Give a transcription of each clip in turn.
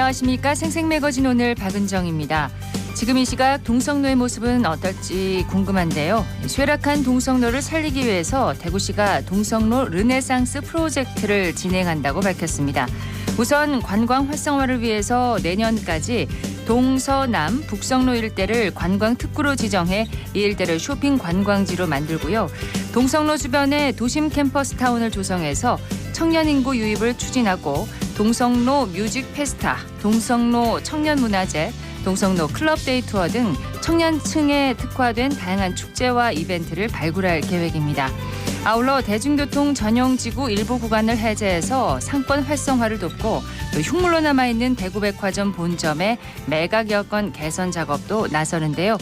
안녕하십니까. 생생매거진 오늘 박은정입니다. 지금 이 시각 동성로의 모습은 어떨지 궁금한데요. 쇠락한 동성로를 살리기 위해서 대구시가 동성로 르네상스 프로젝트를 진행한다고 밝혔습니다. 우선 관광 활성화를 위해서 내년까지 동서남 북성로 일대를 관광 특구로 지정해 이 일대를 쇼핑 관광지로 만들고요. 동성로 주변에 도심 캠퍼스 타운을 조성해서 청년 인구 유입을 추진하고 동성로 뮤직 페스타, 동성로 청년문화제, 동성로 클럽데이 투어 등 청년층에 특화된 다양한 축제와 이벤트를 발굴할 계획입니다. 아울러 대중교통 전용지구 일부 구간을 해제해서 상권 활성화를 돕고 또 흉물로 남아있는 대구백화점 본점의 매각 여건 개선 작업도 나서는데요.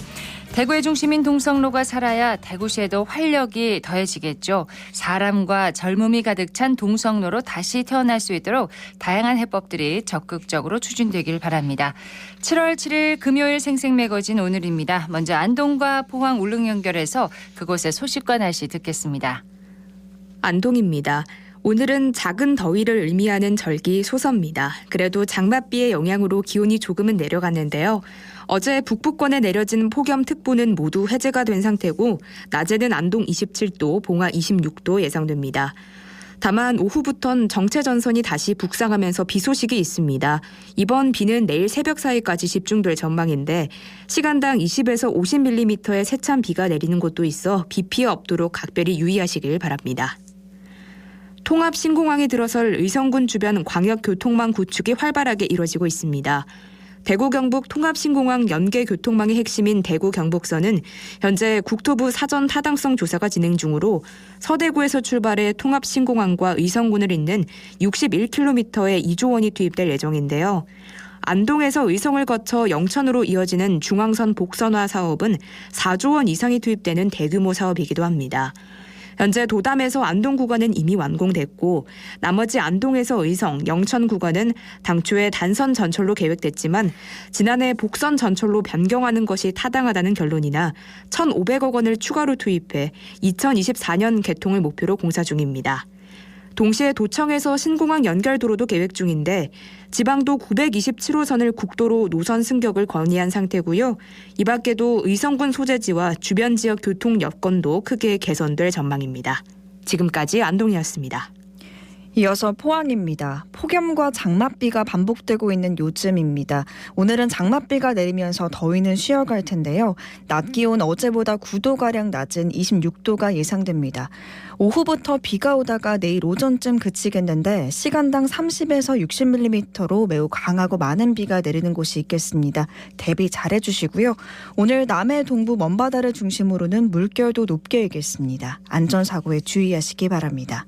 대구의 중심인 동성로가 살아야 대구시에도 활력이 더해지겠죠. 사람과 젊음이 가득 찬 동성로로 다시 태어날 수 있도록 다양한 해법들이 적극적으로 추진되길 바랍니다. 7월 7일 금요일 생생매거진 오늘입니다. 먼저 안동과 포항 울릉 연결해서 그곳의 소식과 날씨 듣겠습니다. 안동입니다. 오늘은 작은 더위를 의미하는 절기 소서입니다. 그래도 장맛비의 영향으로 기온이 조금은 내려갔는데요. 어제 북부권에 내려진 폭염특보는 모두 해제가 된 상태고 낮에는 안동 27도, 봉화 26도 예상됩니다. 다만 오후부턴 정체전선이 다시 북상하면서 비 소식이 있습니다. 이번 비는 내일 새벽 사이까지 집중될 전망인데 시간당 20에서 50mm의 세찬 비가 내리는 곳도 있어 비 피해 없도록 각별히 유의하시길 바랍니다. 통합신공항에 들어설 의성군 주변 광역교통망 구축이 활발하게 이뤄지고 있습니다. 대구 경북 통합신공항 연계교통망의 핵심인 대구 경북선은 현재 국토부 사전 타당성 조사가 진행 중으로 서대구에서 출발해 통합신공항과 의성군을 잇는 61km의 2조 원이 투입될 예정인데요. 안동에서 의성을 거쳐 영천으로 이어지는 중앙선 복선화 사업은 4조 원 이상이 투입되는 대규모 사업이기도 합니다. 현재 도담에서 안동 구간은 이미 완공됐고 나머지 안동에서 의성, 영천 구간은 당초에 단선 전철로 계획됐지만 지난해 복선 전철로 변경하는 것이 타당하다는 결론이나 1,500억 원을 추가로 투입해 2024년 개통을 목표로 공사 중입니다. 동시에 도청에서 신공항 연결도로도 계획 중인데 지방도 927호선을 국도로 노선 승격을 건의한 상태고요. 이 밖에도 의성군 소재지와 주변 지역 교통 여건도 크게 개선될 전망입니다. 지금까지 안동이었습니다. 이어서 포항입니다. 폭염과 장맛비가 반복되고 있는 요즘입니다. 오늘은 장맛비가 내리면서 더위는 쉬어갈 텐데요. 낮 기온 어제보다 9도가량 낮은 26도가 예상됩니다. 오후부터 비가 오다가 내일 오전쯤 그치겠는데 시간당 30에서 60mm로 매우 강하고 많은 비가 내리는 곳이 있겠습니다. 대비 잘해주시고요. 오늘 남해 동부 먼바다를 중심으로는 물결도 높게 일겠습니다. 안전사고에 주의하시기 바랍니다.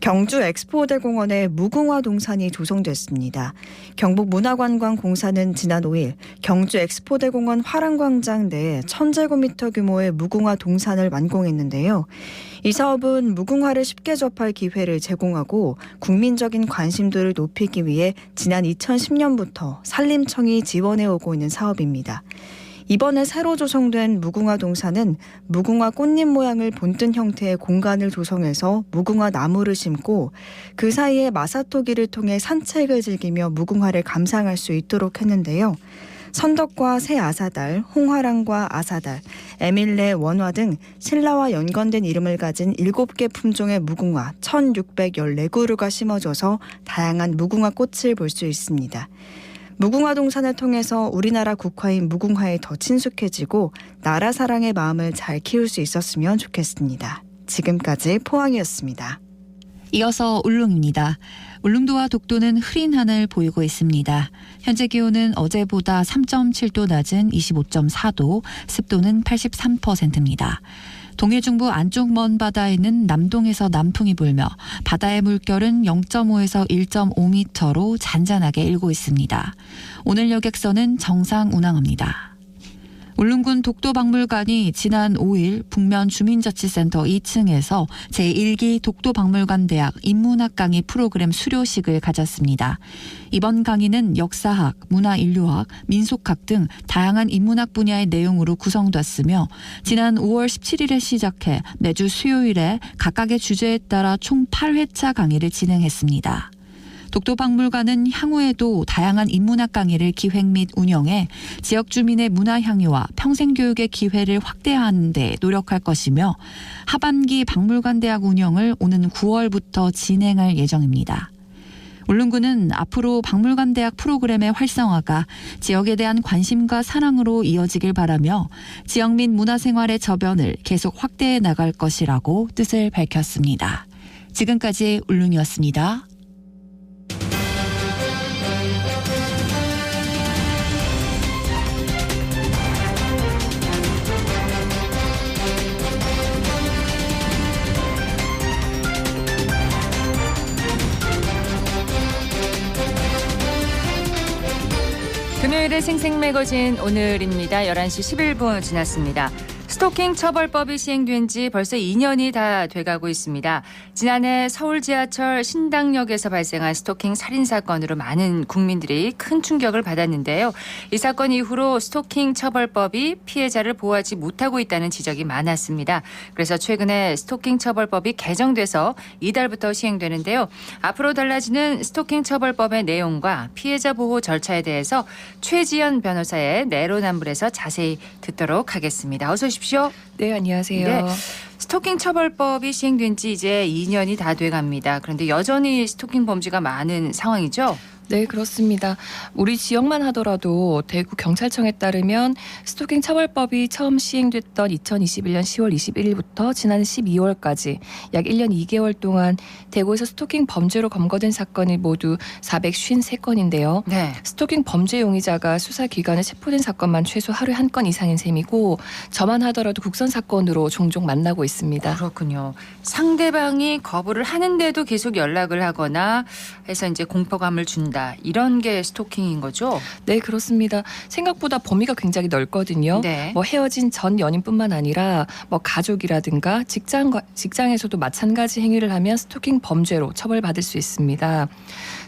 경주 엑스포대공원에 무궁화 동산이 조성됐습니다. 경북문화관광공사는 지난 5일 경주 엑스포대공원 화랑광장 내에 1000제곱미터 규모의 무궁화 동산을 완공했는데요. 이 사업은 무궁화를 쉽게 접할 기회를 제공하고 국민적인 관심도를 높이기 위해 지난 2010년부터 산림청이 지원해오고 있는 사업입니다. 이번에 새로 조성된 무궁화 동산은 무궁화 꽃잎 모양을 본뜬 형태의 공간을 조성해서 무궁화 나무를 심고 그 사이에 마사토기를 통해 산책을 즐기며 무궁화를 감상할 수 있도록 했는데요. 선덕과 새 아사달, 홍화랑과 아사달, 에밀레, 원화 등 신라와 연관된 이름을 가진 7개 품종의 무궁화 1614그루가 심어져서 다양한 무궁화 꽃을 볼 수 있습니다. 무궁화 동산을 통해서 우리나라 국화인 무궁화에 더 친숙해지고 나라 사랑의 마음을 잘 키울 수 있었으면 좋겠습니다. 지금까지 포항이었습니다. 이어서 울릉입니다. 울릉도와 독도는 흐린 하늘 보이고 있습니다. 현재 기온은 어제보다 3.7도 낮은 25.4도, 습도는 83%입니다. 동해중부 안쪽 먼 바다에는 남동에서 남풍이 불며 바다의 물결은 0.5에서 1.5m로 잔잔하게 일고 있습니다. 오늘 여객선은 정상 운항합니다. 울릉군 독도박물관이 지난 5일 북면 주민자치센터 2층에서 제1기 독도박물관 대학 인문학 강의 프로그램 수료식을 가졌습니다. 이번 강의는 역사학, 문화인류학, 민속학 등 다양한 인문학 분야의 내용으로 구성됐으며 지난 5월 17일에 시작해 매주 수요일에 각각의 주제에 따라 총 8회차 강의를 진행했습니다. 독도박물관은 향후에도 다양한 인문학 강의를 기획 및 운영해 지역 주민의 문화 향유와 평생교육의 기회를 확대하는 데 노력할 것이며 하반기 박물관대학 운영을 오는 9월부터 진행할 예정입니다. 울릉군은 앞으로 박물관대학 프로그램의 활성화가 지역에 대한 관심과 사랑으로 이어지길 바라며 지역 및 문화생활의 저변을 계속 확대해 나갈 것이라고 뜻을 밝혔습니다. 지금까지 울릉이었습니다. 금요일의 생생매거진 오늘입니다. 11시 11분 지났습니다. 스토킹 처벌법이 시행된 지 벌써 2년이 다 돼가고 있습니다. 지난해 서울 지하철 신당역에서 발생한 스토킹 살인 사건으로 많은 국민들이 큰 충격을 받았는데요. 이 사건 이후로 스토킹 처벌법이 피해자를 보호하지 못하고 있다는 지적이 많았습니다. 그래서 최근에 스토킹 처벌법이 개정돼서 이달부터 시행되는데요. 앞으로 달라지는 스토킹 처벌법의 내용과 피해자 보호 절차에 대해서 최지연 변호사의 내로남불에서 자세히 듣도록 하겠습니다. 어서 오십시오. 네, 안녕하세요. 네. 스토킹 처벌법이 시행된 지 이제 2년이 다 돼갑니다. 그런데 여전히 스토킹 범죄가 많은 상황이죠? 네, 그렇습니다. 우리 지역만 하더라도 대구 경찰청에 따르면 스토킹 처벌법이 처음 시행됐던 2021년 10월 21일부터 지난 12월까지 약 1년 2개월 동안 대구에서 스토킹 범죄로 검거된 사건이 모두 453건인데요. 네. 스토킹 범죄 용의자가 수사기관에 체포된 사건만 최소 하루에 한 건 이상인 셈이고 저만 하더라도 국선 사건으로 종종 만나고 있습니다. 그렇군요. 상대방이 거부를 하는데도 계속 연락을 하거나 해서 이제 공포감을 준다. 이런 게 스토킹인 거죠? 네, 그렇습니다. 생각보다 범위가 굉장히 넓거든요. 네. 헤어진 전 연인뿐만 아니라 가족이라든가 직장에서도 마찬가지 행위를 하면 스토킹 범죄로 처벌받을 수 있습니다.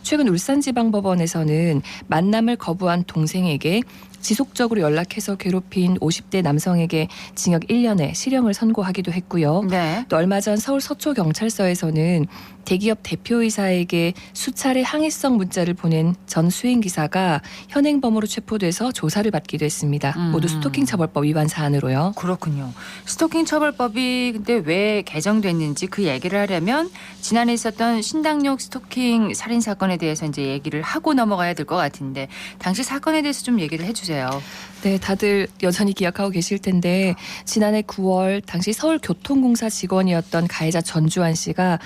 최근 울산지방법원에서는 만남을 거부한 동생에게 지속적으로 연락해서 괴롭힌 50대 남성에게 징역 1년의 실형을 선고하기도 했고요. 네. 또 얼마 전 서울 서초경찰서에서는 대기업 대표이사에게 수차례 항의성 문자를 보낸 전 수행기사가 현행범으로 체포돼서 조사를 받기도 했습니다. 모두 스토킹 처벌법 위반 사안으로요. 그렇군요. 스토킹 처벌법이 근데 왜 개정됐는지 그 얘기를 하려면 지난해 있었던 신당역 스토킹 살인 사건에 대해서 이제 얘기를 하고 넘어가야 될 것 같은데 당시 사건에 대해서 좀 얘기를 해주세요. 네, 다들 여전히 기억하고 계실 텐데 지난해 9월 당시 서울교통공사 직원이었던 가해자 전주환 씨가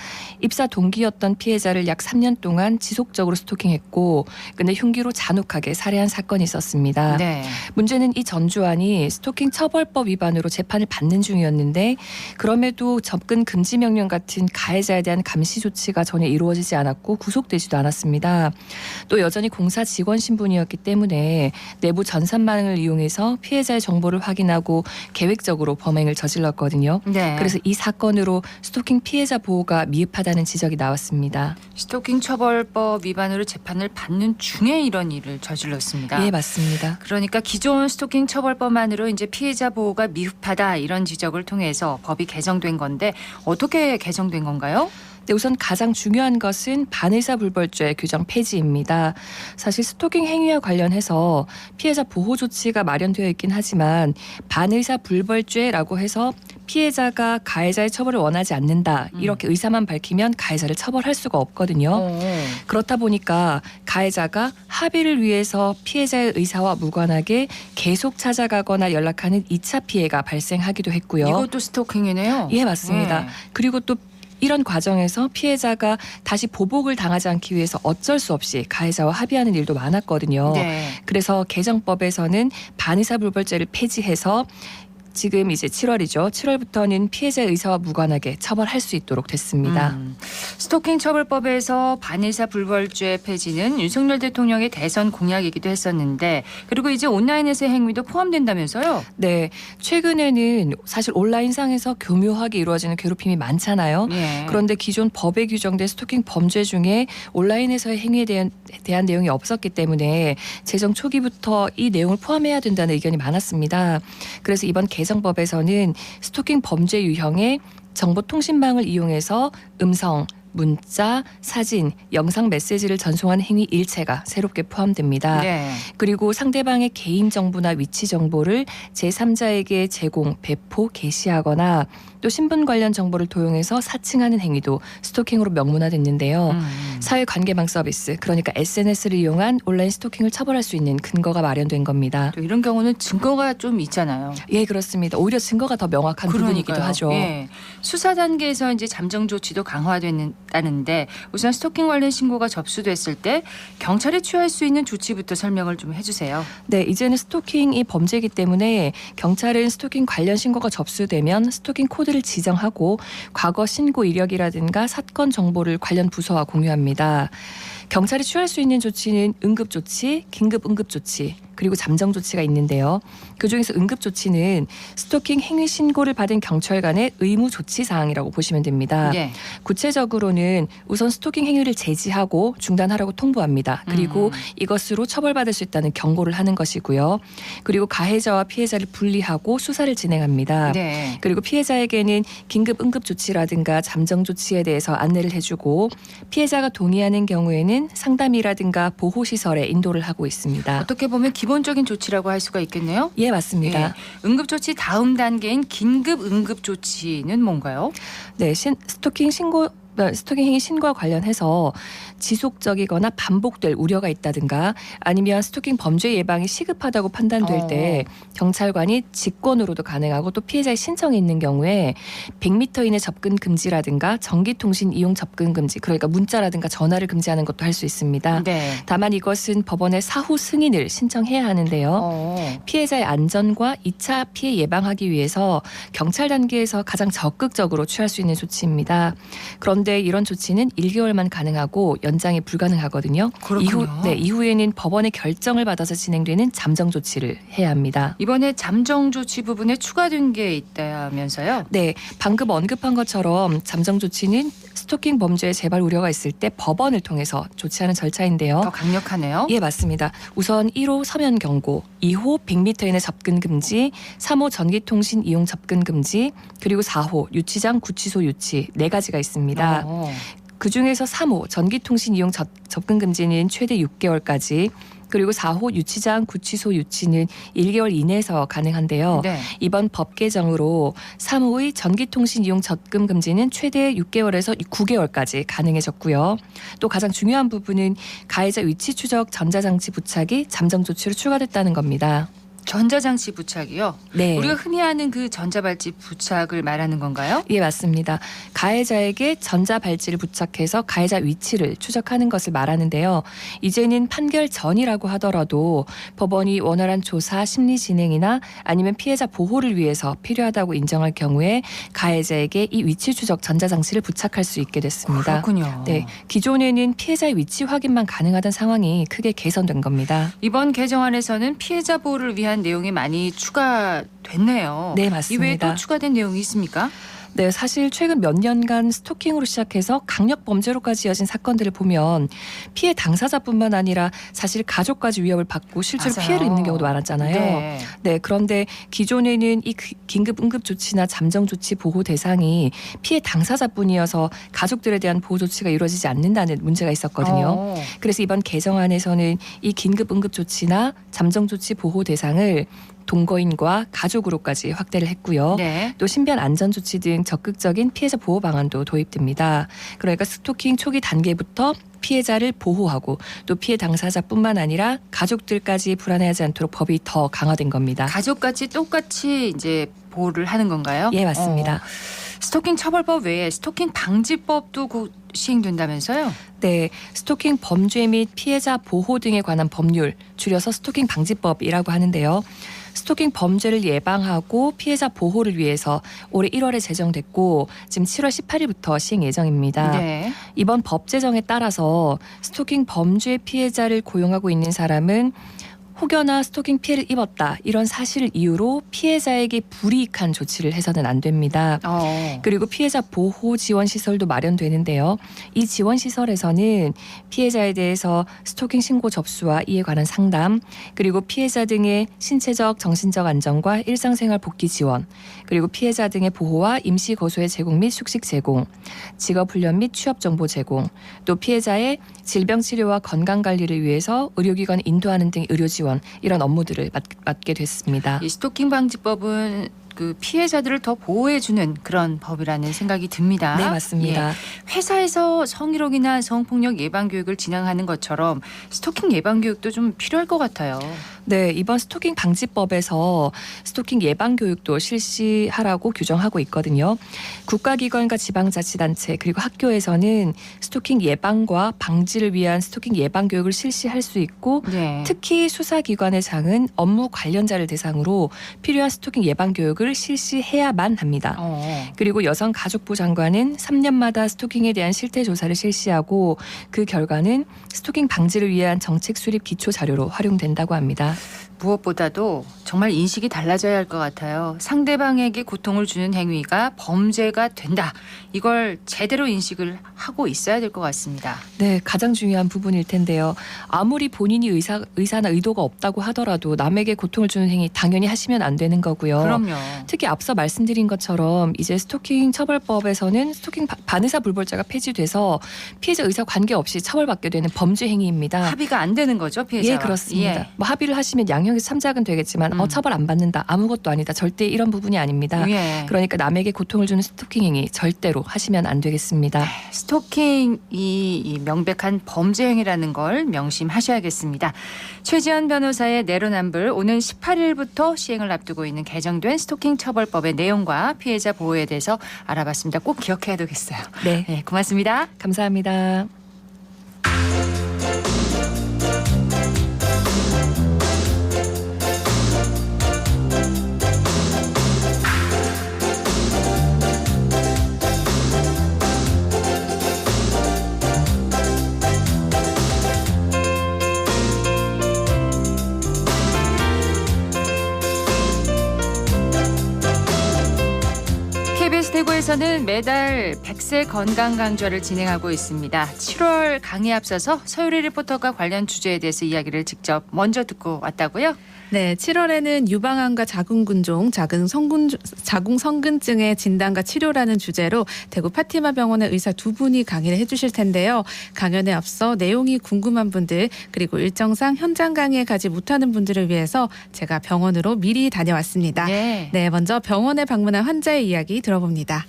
입사 동기였던 피해자를 약 3년 동안 지속적으로 스토킹했고 근데 흉기로 잔혹하게 살해한 사건이 있었습니다. 네. 문제는 이 전주환이 스토킹 처벌법 위반으로 재판을 받는 중이었는데 그럼에도 접근 금지 명령 같은 가해자에 대한 감시 조치가 전혀 이루어지지 않았고 구속되지도 않았습니다. 또 여전히 공사 직원 신분이었기 때문에 내부 전산망을 이용해서 피해자의 정보를 확인하고 계획적으로 범행을 저질렀거든요. 네. 그래서 이 사건으로 스토킹 피해자 보호가 미흡하다는 지적이 나왔습니다. 스토킹 처벌법 위반으로 재판을 받는 중에 이런 일을 저질렀습니다. 예, 맞습니다. 그러니까 기존 스토킹 처벌법만으로 이제 피해자 보호가 미흡하다 이런 지적을 통해서 법이 개정된 건데 어떻게 개정된 건가요? 네, 우선 가장 중요한 것은 반의사 불벌죄 규정 폐지입니다. 사실 스토킹 행위와 관련해서 피해자 보호 조치가 마련되어 있긴 하지만 반의사 불벌죄라고 해서 피해자가 가해자의 처벌을 원하지 않는다 이렇게 의사만 밝히면 가해자를 처벌할 수가 없거든요. 그렇다 보니까 가해자가 합의를 위해서 피해자의 의사와 무관하게 계속 찾아가거나 연락하는 2차 피해가 발생하기도 했고요. 이것도 스토킹이네요. 예, 맞습니다. 네. 그리고 또 이런 과정에서 피해자가 다시 보복을 당하지 않기 위해서 어쩔 수 없이 가해자와 합의하는 일도 많았거든요. 네. 그래서 개정법에서는 반의사 불벌죄를 폐지해서 지금 이제 7월이죠. 7월부터는 피해자의 의사와 무관하게 처벌할 수 있도록 됐습니다. 스토킹 처벌법에서 반의사 불벌죄 폐지는 윤석열 대통령의 대선 공약이기도 했었는데 그리고 이제 온라인에서의 행위도 포함된다면서요? 네, 최근에는 사실 온라인상에서 교묘하게 이루어지는 괴롭힘이 많잖아요. 예. 그런데 기존 법에 규정된 스토킹 범죄 중에 온라인에서의 행위에 대한 내용이 없었기 때문에 제정 초기부터 이 내용을 포함해야 된다는 의견이 많았습니다. 그래서 이번 개정법에서는 스토킹 범죄 유형에 정보통신망을 이용해서 음성, 문자, 사진, 영상 메시지를 전송한 행위 일체가 새롭게 포함됩니다. 네. 그리고 상대방의 개인정보나 위치 정보를 제3자에게 제공, 배포, 게시하거나 또 신분 관련 정보를 도용해서 사칭하는 행위도 스토킹으로 명문화됐는데요. 사회관계망 서비스, 그러니까 SNS를 이용한 온라인 스토킹을 처벌할 수 있는 근거가 마련된 겁니다. 또 이런 경우는 증거가 좀 있잖아요. 예, 그렇습니다. 오히려 증거가 더 명확한 부분이기도 그러니까요. 하죠. 예. 수사 단계에서 이제 잠정 조치도 강화됐다는데 우선 스토킹 관련 신고가 접수됐을 때 경찰이 취할 수 있는 조치부터 설명을 좀 해주세요. 네, 이제는 스토킹이 범죄이기 때문에 경찰은 스토킹 관련 신고가 접수되면 스토킹 코드를 지정하고 과거 신고 이력이라든가 사건 정보를 관련 부서와 공유합니다. 경찰이 취할 수 있는 조치는 응급조치, 긴급응급조치, 그리고 잠정조치가 있는데요. 그중에서 응급조치는 스토킹 행위 신고를 받은 경찰관의 의무조치사항이라고 보시면 됩니다. 예. 구체적으로는 우선 스토킹 행위를 제지하고 중단하라고 통보합니다. 그리고 이것으로 처벌받을 수 있다는 경고를 하는 것이고요. 그리고 가해자와 피해자를 분리하고 수사를 진행합니다. 네. 그리고 피해자에게는 긴급 응급 조치라든가 잠정 조치에 대해서 안내를 해주고 피해자가 동의하는 경우에는 상담이라든가 보호 시설에 인도를 하고 있습니다. 어떻게 보면 기본적인 조치라고 할 수가 있겠네요. 예, 맞습니다. 예. 응급조치 다음 단계인 긴급 응급조치는 뭔가요? 네, 스토킹 행위 신고와 관련해서 지속적이거나 반복될 우려가 있다든가 아니면 스토킹 범죄 예방이 시급하다고 판단될 때 경찰관이 직권으로도 가능하고 또 피해자의 신청이 있는 경우에 100m 이내 접근 금지라든가 전기통신 이용 접근 금지, 그러니까 문자라든가 전화를 금지하는 것도 할 수 있습니다. 네. 다만 이것은 법원의 사후 승인을 신청해야 하는데요. 피해자의 안전과 2차 피해 예방하기 위해서 경찰 단계에서 가장 적극적으로 취할 수 있는 조치입니다. 그런데 이런 조치는 1개월만 가능하고 연장이 불가능하거든요. 그렇군요. 이후에는 법원의 결정을 받아서 진행되는 잠정 조치를 해야 합니다. 이번에 잠정 조치 부분에 추가된 게 있다면서요? 네, 방금 언급한 것처럼 잠정 조치는 스토킹 범죄의 재발 우려가 있을 때 법원을 통해서 조치하는 절차인데요. 더 강력하네요. 예, 맞습니다. 우선 1호 서면 경고, 2호 100m 이내 접근 금지, 3호 전기통신 이용 접근 금지, 그리고 4호 유치장 구치소 유치 4가지가 있습니다. 그중에서 3호 전기통신 이용 접근 금지는 최대 6개월까지, 그리고 4호 유치장 구치소 유치는 1개월 이내에서 가능한데요. 네. 이번 법 개정으로 3호의 전기통신 이용 접근 금지는 최대 6개월에서 9개월까지 가능해졌고요. 또 가장 중요한 부분은 가해자 위치 추적 전자장치 부착이 잠정 조치로 추가됐다는 겁니다. 전자장치 부착이요? 네. 우리가 흔히 아는 그 전자발찌 부착을 말하는 건가요? 예, 맞습니다. 가해자에게 전자발찌를 부착해서 가해자 위치를 추적하는 것을 말하는데요. 이제는 판결 전이라고 하더라도 법원이 원활한 조사, 심리 진행이나 아니면 피해자 보호를 위해서 필요하다고 인정할 경우에 가해자에게 이 위치 추적 전자장치를 부착할 수 있게 됐습니다. 그렇군요. 네, 기존에는 피해자의 위치 확인만 가능하던 상황이 크게 개선된 겁니다. 이번 개정안에서는 피해자 보호를 위한 내용이 많이 추가됐네요. 네, 이외에 맞습니다. 또 추가된 내용이 있습니까? 네, 사실 최근 몇 년간 스토킹으로 시작해서 강력 범죄로까지 이어진 사건들을 보면 피해 당사자뿐만 아니라 사실 가족까지 위협을 받고 실제로 맞아요. 피해를 입는 경우도 많았잖아요. 네. 네, 그런데 기존에는 이 긴급 응급 조치나 잠정 조치 보호 대상이 피해 당사자뿐이어서 가족들에 대한 보호 조치가 이루어지지 않는다는 문제가 있었거든요. 그래서 이번 개정안에서는 이 긴급 응급 조치나 잠정 조치 보호 대상을 동거인과 가족으로까지 확대를 했고요. 네. 또 신변 안전 조치 등 적극적인 피해자 보호 방안도 도입됩니다. 그러니까 스토킹 초기 단계부터 피해자를 보호하고 또 피해 당사자뿐만 아니라 가족들까지 불안해하지 않도록 법이 더 강화된 겁니다. 가족같이 똑같이 이제 보호를 하는 건가요? 예, 맞습니다. 스토킹 처벌법 외에 스토킹 방지법도 곧 시행된다면서요? 네, 스토킹 범죄 및 피해자 보호 등에 관한 법률, 줄여서 스토킹 방지법이라고 하는데요. 스토킹 범죄를 예방하고 피해자 보호를 위해서 올해 1월에 제정됐고 지금 7월 18일부터 시행 예정입니다. 네. 이번 법 제정에 따라서 스토킹 범죄 피해자를 고용하고 있는 사람은 혹여나 스토킹 피해를 입었다 이런 사실을 이유로 피해자에게 불이익한 조치를 해서는 안 됩니다. 그리고 피해자 보호 지원 시설도 마련되는데요. 이 지원 시설에서는 피해자에 대해서 스토킹 신고 접수와 이에 관한 상담, 그리고 피해자 등의 신체적, 정신적 안정과 일상생활 복귀 지원, 그리고 피해자 등의 보호와 임시 거소의 제공 및 숙식 제공, 직업 훈련 및 취업 정보 제공, 또 피해자의 질병 치료와 건강 관리를 위해서 의료기관 인도하는 등의 의료 지원, 이런 업무들을 맡게 됐습니다. 이 스토킹 방지법은 그 피해자들을 더 보호해주는 그런 법이라는 생각이 듭니다. 네, 맞습니다. 회사에서 성희롱이나 성폭력 예방 교육을 진행하는 것처럼 스토킹 예방 교육도 좀 필요할 것 같아요. 네, 이번 스토킹 방지법에서 스토킹 예방 교육도 실시하라고 규정하고 있거든요. 국가기관과 지방자치단체 그리고 학교에서는 스토킹 예방과 방지를 위한 스토킹 예방 교육을 실시할 수 있고 네. 특히 수사기관의 장은 업무 관련자를 대상으로 필요한 스토킹 예방 교육을 실시해야만 합니다. 그리고 여성가족부 장관은 3년마다 스토킹에 대한 실태 조사를 실시하고 그 결과는 스토킹 방지를 위한 정책 수립 기초 자료로 활용된다고 합니다. 무엇보다도 정말 인식이 달라져야 할 것 같아요. 상대방에게 고통을 주는 행위가 범죄가 된다. 이걸 제대로 인식을 하고 있어야 될 것 같습니다. 네, 가장 중요한 부분일 텐데요. 아무리 본인이 의사나 의도가 없다고 하더라도 남에게 고통을 주는 행위 당연히 하시면 안 되는 거고요. 그럼요. 특히 앞서 말씀드린 것처럼 이제 스토킹 처벌법에서는 스토킹 반의사 불벌죄가 폐지돼서 피해자 의사 관계없이 처벌받게 되는 범죄 행위입니다. 합의가 안 되는 거죠, 피해자와. 예, 그렇습니다. 예. 뭐 합의를 하시면 양형에서 참작은 되겠지만 처벌 안 받는다. 아무것도 아니다. 절대 이런 부분이 아닙니다. 예. 그러니까 남에게 고통을 주는 스토킹 행위 절대로 하시면 안 되겠습니다. 스토킹이 이 명백한 범죄 행위라는 걸 명심하셔야겠습니다. 최지연 변호사의 내로남불, 오는 18일부터 시행을 앞두고 있는 개정된 스토킹 처벌법의 내용과 피해자 보호에 대해서 알아봤습니다. 꼭 기억해야 되겠어요. 네, 네, 고맙습니다. 감사합니다. KBS 대구에서는 매달 100세 건강 강좌를 진행하고 있습니다. 7월 강의에 앞서서 서유리 리포터가 관련 주제에 대해서 이야기를 직접 먼저 듣고 왔다고요? 네, 7월에는 유방암과 자궁근종, 자궁성근증의 진단과 치료라는 주제로 대구 파티마 병원의 의사 두 분이 강의를 해주실 텐데요. 강연에 앞서 내용이 궁금한 분들 그리고 일정상 현장 강의에 가지 못하는 분들을 위해서 제가 병원으로 미리 다녀왔습니다. 네. 네, 먼저 병원에 방문한 환자의 이야기 들어봅니다.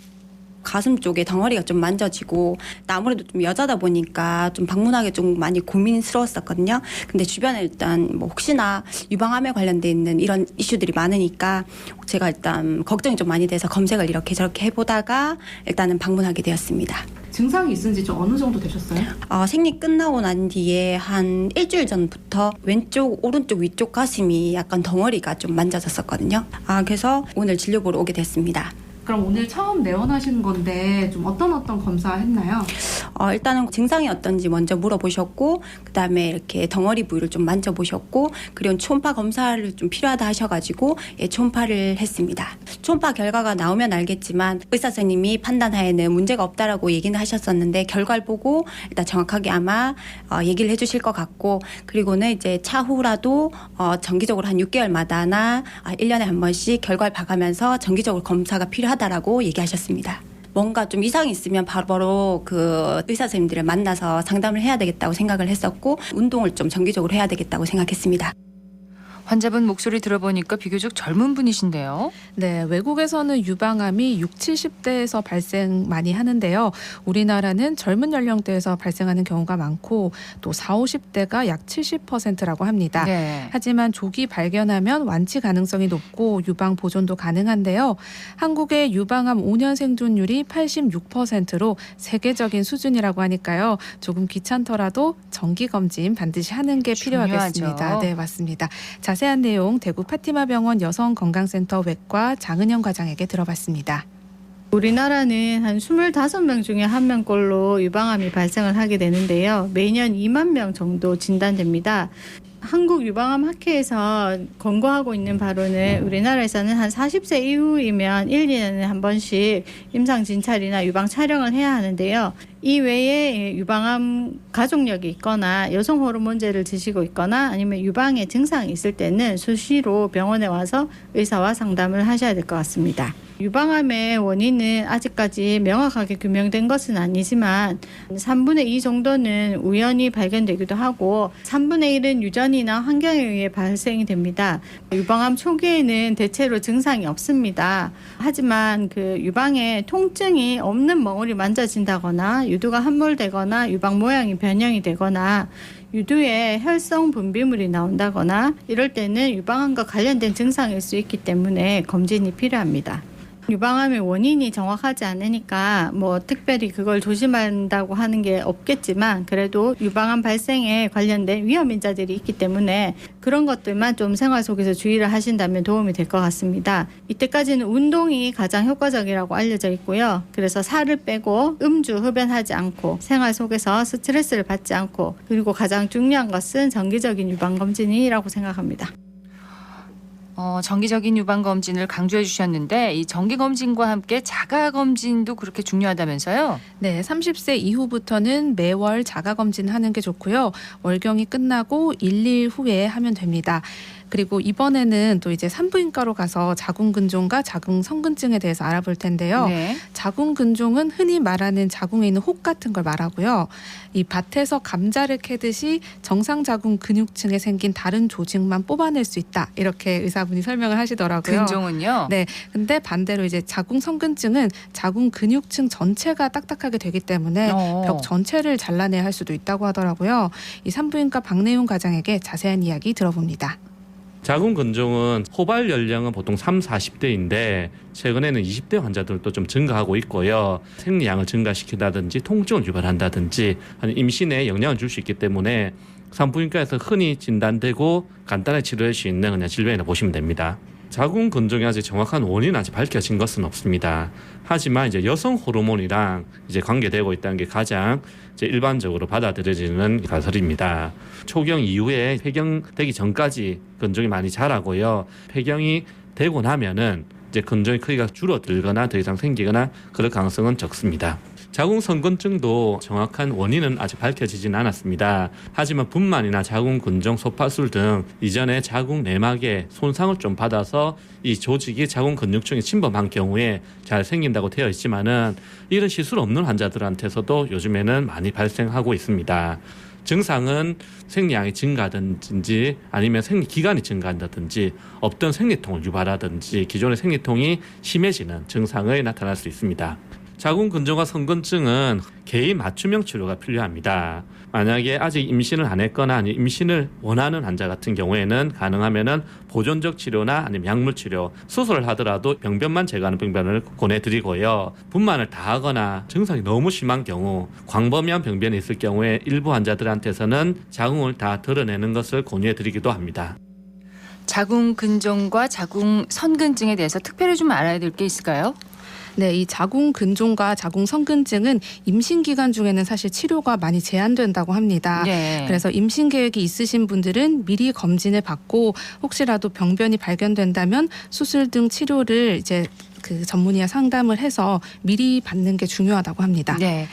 가슴 쪽에 덩어리가 좀 만져지고 아무래도 좀 여자다 보니까 좀 방문하기 좀 많이 고민스러웠었거든요. 근데 주변에 일단 뭐 혹시나 유방암에 관련돼 있는 이런 이슈들이 많으니까 제가 일단 걱정이 좀 많이 돼서 검색을 이렇게 저렇게 해보다가 일단은 방문하게 되었습니다. 증상이 있은지 좀 어느 정도 되셨어요? 생리 끝나고 난 뒤에 한 일주일 전부터 왼쪽, 오른쪽, 위쪽 가슴이 약간 덩어리가 좀 만져졌었거든요. 그래서 오늘 진료 보러 오게 됐습니다. 그럼 오늘 처음 내원하신 건데 좀 어떤 검사 했나요? 일단은 증상이 어떤지 먼저 물어보셨고 그다음에 이렇게 덩어리 부위를 좀 만져보셨고 그리고 초음파 검사를 좀 필요하다 하셔가지고 초음파를 했습니다. 초음파 결과가 나오면 알겠지만 의사 선생님이 판단하에는 문제가 없다라고 얘기는 하셨었는데 결과를 보고 일단 정확하게 아마 얘기를 해주실 것 같고 그리고는 이제 차후라도 정기적으로 한 6개월마다나 1년에 한 번씩 결과를 봐가면서 정기적으로 검사가 필요하다라고 얘기하셨습니다. 뭔가 좀 이상이 있으면 바로 그 의사 선생님들을 만나서 상담을 해야 되겠다고 생각을 했었고 운동을 좀 정기적으로 해야 되겠다고 생각했습니다. 환자분 목소리 들어보니까 비교적 젊은 분이신데요. 네, 외국에서는 유방암이 60, 70대에서 발생 많이 하는데요. 우리나라는 젊은 연령대에서 발생하는 경우가 많고 또 40, 50대가 약 70%라고 합니다. 네. 하지만 조기 발견하면 완치 가능성이 높고 유방 보존도 가능한데요. 한국의 유방암 5년 생존율이 86%로 세계적인 수준이라고 하니까요. 조금 귀찮더라도 정기 검진 반드시 하는 게 필요하겠습니다. 중요하죠. 네, 맞습니다. 자세한 내용 대구 파티마 병원 여성건강센터 외과 장은영 과장에게 들어봤습니다. 우리나라는 한 25명 중에 1명꼴로 유방암이 발생을 하게 되는데요. 매년 2만 명 정도 진단됩니다. 한국유방암학회에서 권고하고 있는 바로는 우리나라에서는 한 40세 이후이면 1, 2년에 한 번씩 임상진찰이나 유방 촬영을 해야 하는데요. 이 외에 유방암 가족력이 있거나 여성 호르몬제를 드시고 있거나 아니면 유방에 증상이 있을 때는 수시로 병원에 와서 의사와 상담을 하셔야 될 것 같습니다. 유방암의 원인은 아직까지 명확하게 규명된 것은 아니지만 3분의 2 정도는 우연히 발견되기도 하고 3분의 1은 유전이나 환경에 의해 발생이 됩니다. 유방암 초기에는 대체로 증상이 없습니다. 하지만 그 유방에 통증이 없는 멍울이 만져진다거나 유두가 함몰되거나 유방 모양이 변형이 되거나 유두에 혈성 분비물이 나온다거나 이럴 때는 유방암과 관련된 증상일 수 있기 때문에 검진이 필요합니다. 유방암의 원인이 정확하지 않으니까 특별히 그걸 조심한다고 하는 게 없겠지만 그래도 유방암 발생에 관련된 위험 인자들이 있기 때문에 그런 것들만 좀 생활 속에서 주의를 하신다면 도움이 될 것 같습니다. 이때까지는 운동이 가장 효과적이라고 알려져 있고요. 그래서 살을 빼고 음주, 흡연하지 않고 생활 속에서 스트레스를 받지 않고 그리고 가장 중요한 것은 정기적인 유방검진이라고 생각합니다. 정기적인 유방검진을 강조해 주셨는데 이 정기검진과 함께 자가검진도 그렇게 중요하다면서요? 네, 30세 이후부터는 매월 자가검진 하는 게 좋고요. 월경이 끝나고 1일 후에 하면 됩니다. 그리고 이번에는 또 이제 산부인과로 가서 자궁근종과 자궁성근증에 대해서 알아볼 텐데요. 네. 자궁근종은 흔히 말하는 자궁에 있는 혹 같은 걸 말하고요. 이 밭에서 감자를 캐듯이 정상 자궁 근육층에 생긴 다른 조직만 뽑아낼 수 있다. 이렇게 의사분이 설명을 하시더라고요. 근종은요? 네. 근데 반대로 이제 자궁성근증은 자궁 근육층 전체가 딱딱하게 되기 때문에 벽 전체를 잘라내야 할 수도 있다고 하더라고요. 이 산부인과 박내훈 과장에게 자세한 이야기 들어봅니다. 자궁근종은 호발 연령은 보통 30, 40대인데 최근에는 20대 환자들도 좀 증가하고 있고요. 생리량을 증가시킨다든지 통증을 유발한다든지 아니면 임신에 영향을 줄 수 있기 때문에 산부인과에서 흔히 진단되고 간단하게 치료할 수 있는 그냥 질병이라 보시면 됩니다. 자궁근종이 아직 정확한 원인은 아직 밝혀진 것은 없습니다. 하지만 이제 여성 호르몬이랑 이제 관계되고 있다는 게 가장 이제 일반적으로 받아들여지는 가설입니다. 초경 이후에 폐경되기 전까지 근종이 많이 자라고요. 폐경이 되고 나면은 이제 근종의 크기가 줄어들거나 더 이상 생기거나 그럴 가능성은 적습니다. 자궁성근증도 정확한 원인은 아직 밝혀지지는 않았습니다. 하지만 분만이나 자궁근종 소파술 등 이전에 자궁 내막에 손상을 좀 받아서 이 조직이 자궁근육층에 침범한 경우에 잘 생긴다고 되어 있지만은 이런 시술 없는 환자들한테서도 요즘에는 많이 발생하고 있습니다. 증상은 생리량이 증가하든지 아니면 생리기간이 증가한다든지 없던 생리통을 유발하든지 기존의 생리통이 심해지는 증상이 나타날 수 있습니다. 자궁근종과 성근증은 개인 맞춤형 치료가 필요합니다. 만약에 아직 임신을 안 했거나 아니면 임신을 원하는 환자 같은 경우에는 가능하면은 보존적 치료나 아니면 약물 치료, 수술을 하더라도 병변만 제거하는 병변을 권해드리고요. 분만을 다 하거나 증상이 너무 심한 경우, 광범위한 병변이 있을 경우에 일부 환자들한테서는 자궁을 다 드러내는 것을 권유해드리기도 합니다. 자궁근종과 자궁선근증에 대해서 특별히 좀 알아야 될 게 있을까요? 네, 이 자궁근종과 자궁성근증은 임신 기간 중에는 사실 치료가 많이 제한된다고 합니다. 네. 그래서 임신 계획이 있으신 분들은 미리 검진을 받고 혹시라도 병변이 발견된다면 수술 등 치료를 이제 그 전문의와 상담을 해서 미리 받는 게 중요하다고 합니다. 네.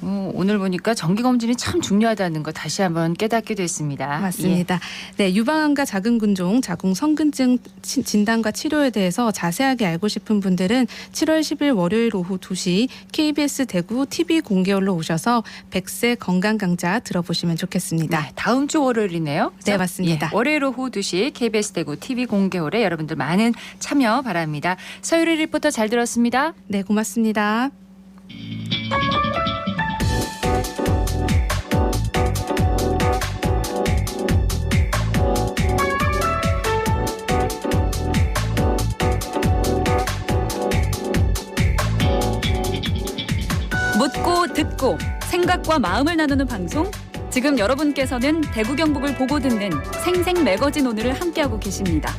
오늘 보니까 정기검진이 참 중요하다는 거 다시 한번 깨닫게 됐습니다. 맞습니다. 네, 유방암과 자궁근종, 자궁성근증 진단과 치료에 대해서 자세하게 알고 싶은 분들은 7월 10일 월요일 오후 2시 KBS 대구 TV 공개홀로 오셔서 100세 건강강좌 들어보시면 좋겠습니다. 네, 다음 주 월요일이네요. 그렇죠? 네, 맞습니다. 예, 월요일 오후 2시 KBS 대구 TV 공개홀에 여러분들 많은 참여 바랍니다. 서유리 리포터 잘 들었습니다. 네, 고맙습니다. 묻고 듣고 생각과 마음을 나누는 방송. 지금 여러분께서는 대구 경북을 보고 듣는 생생 매거진 오늘을 함께하고 계십니다.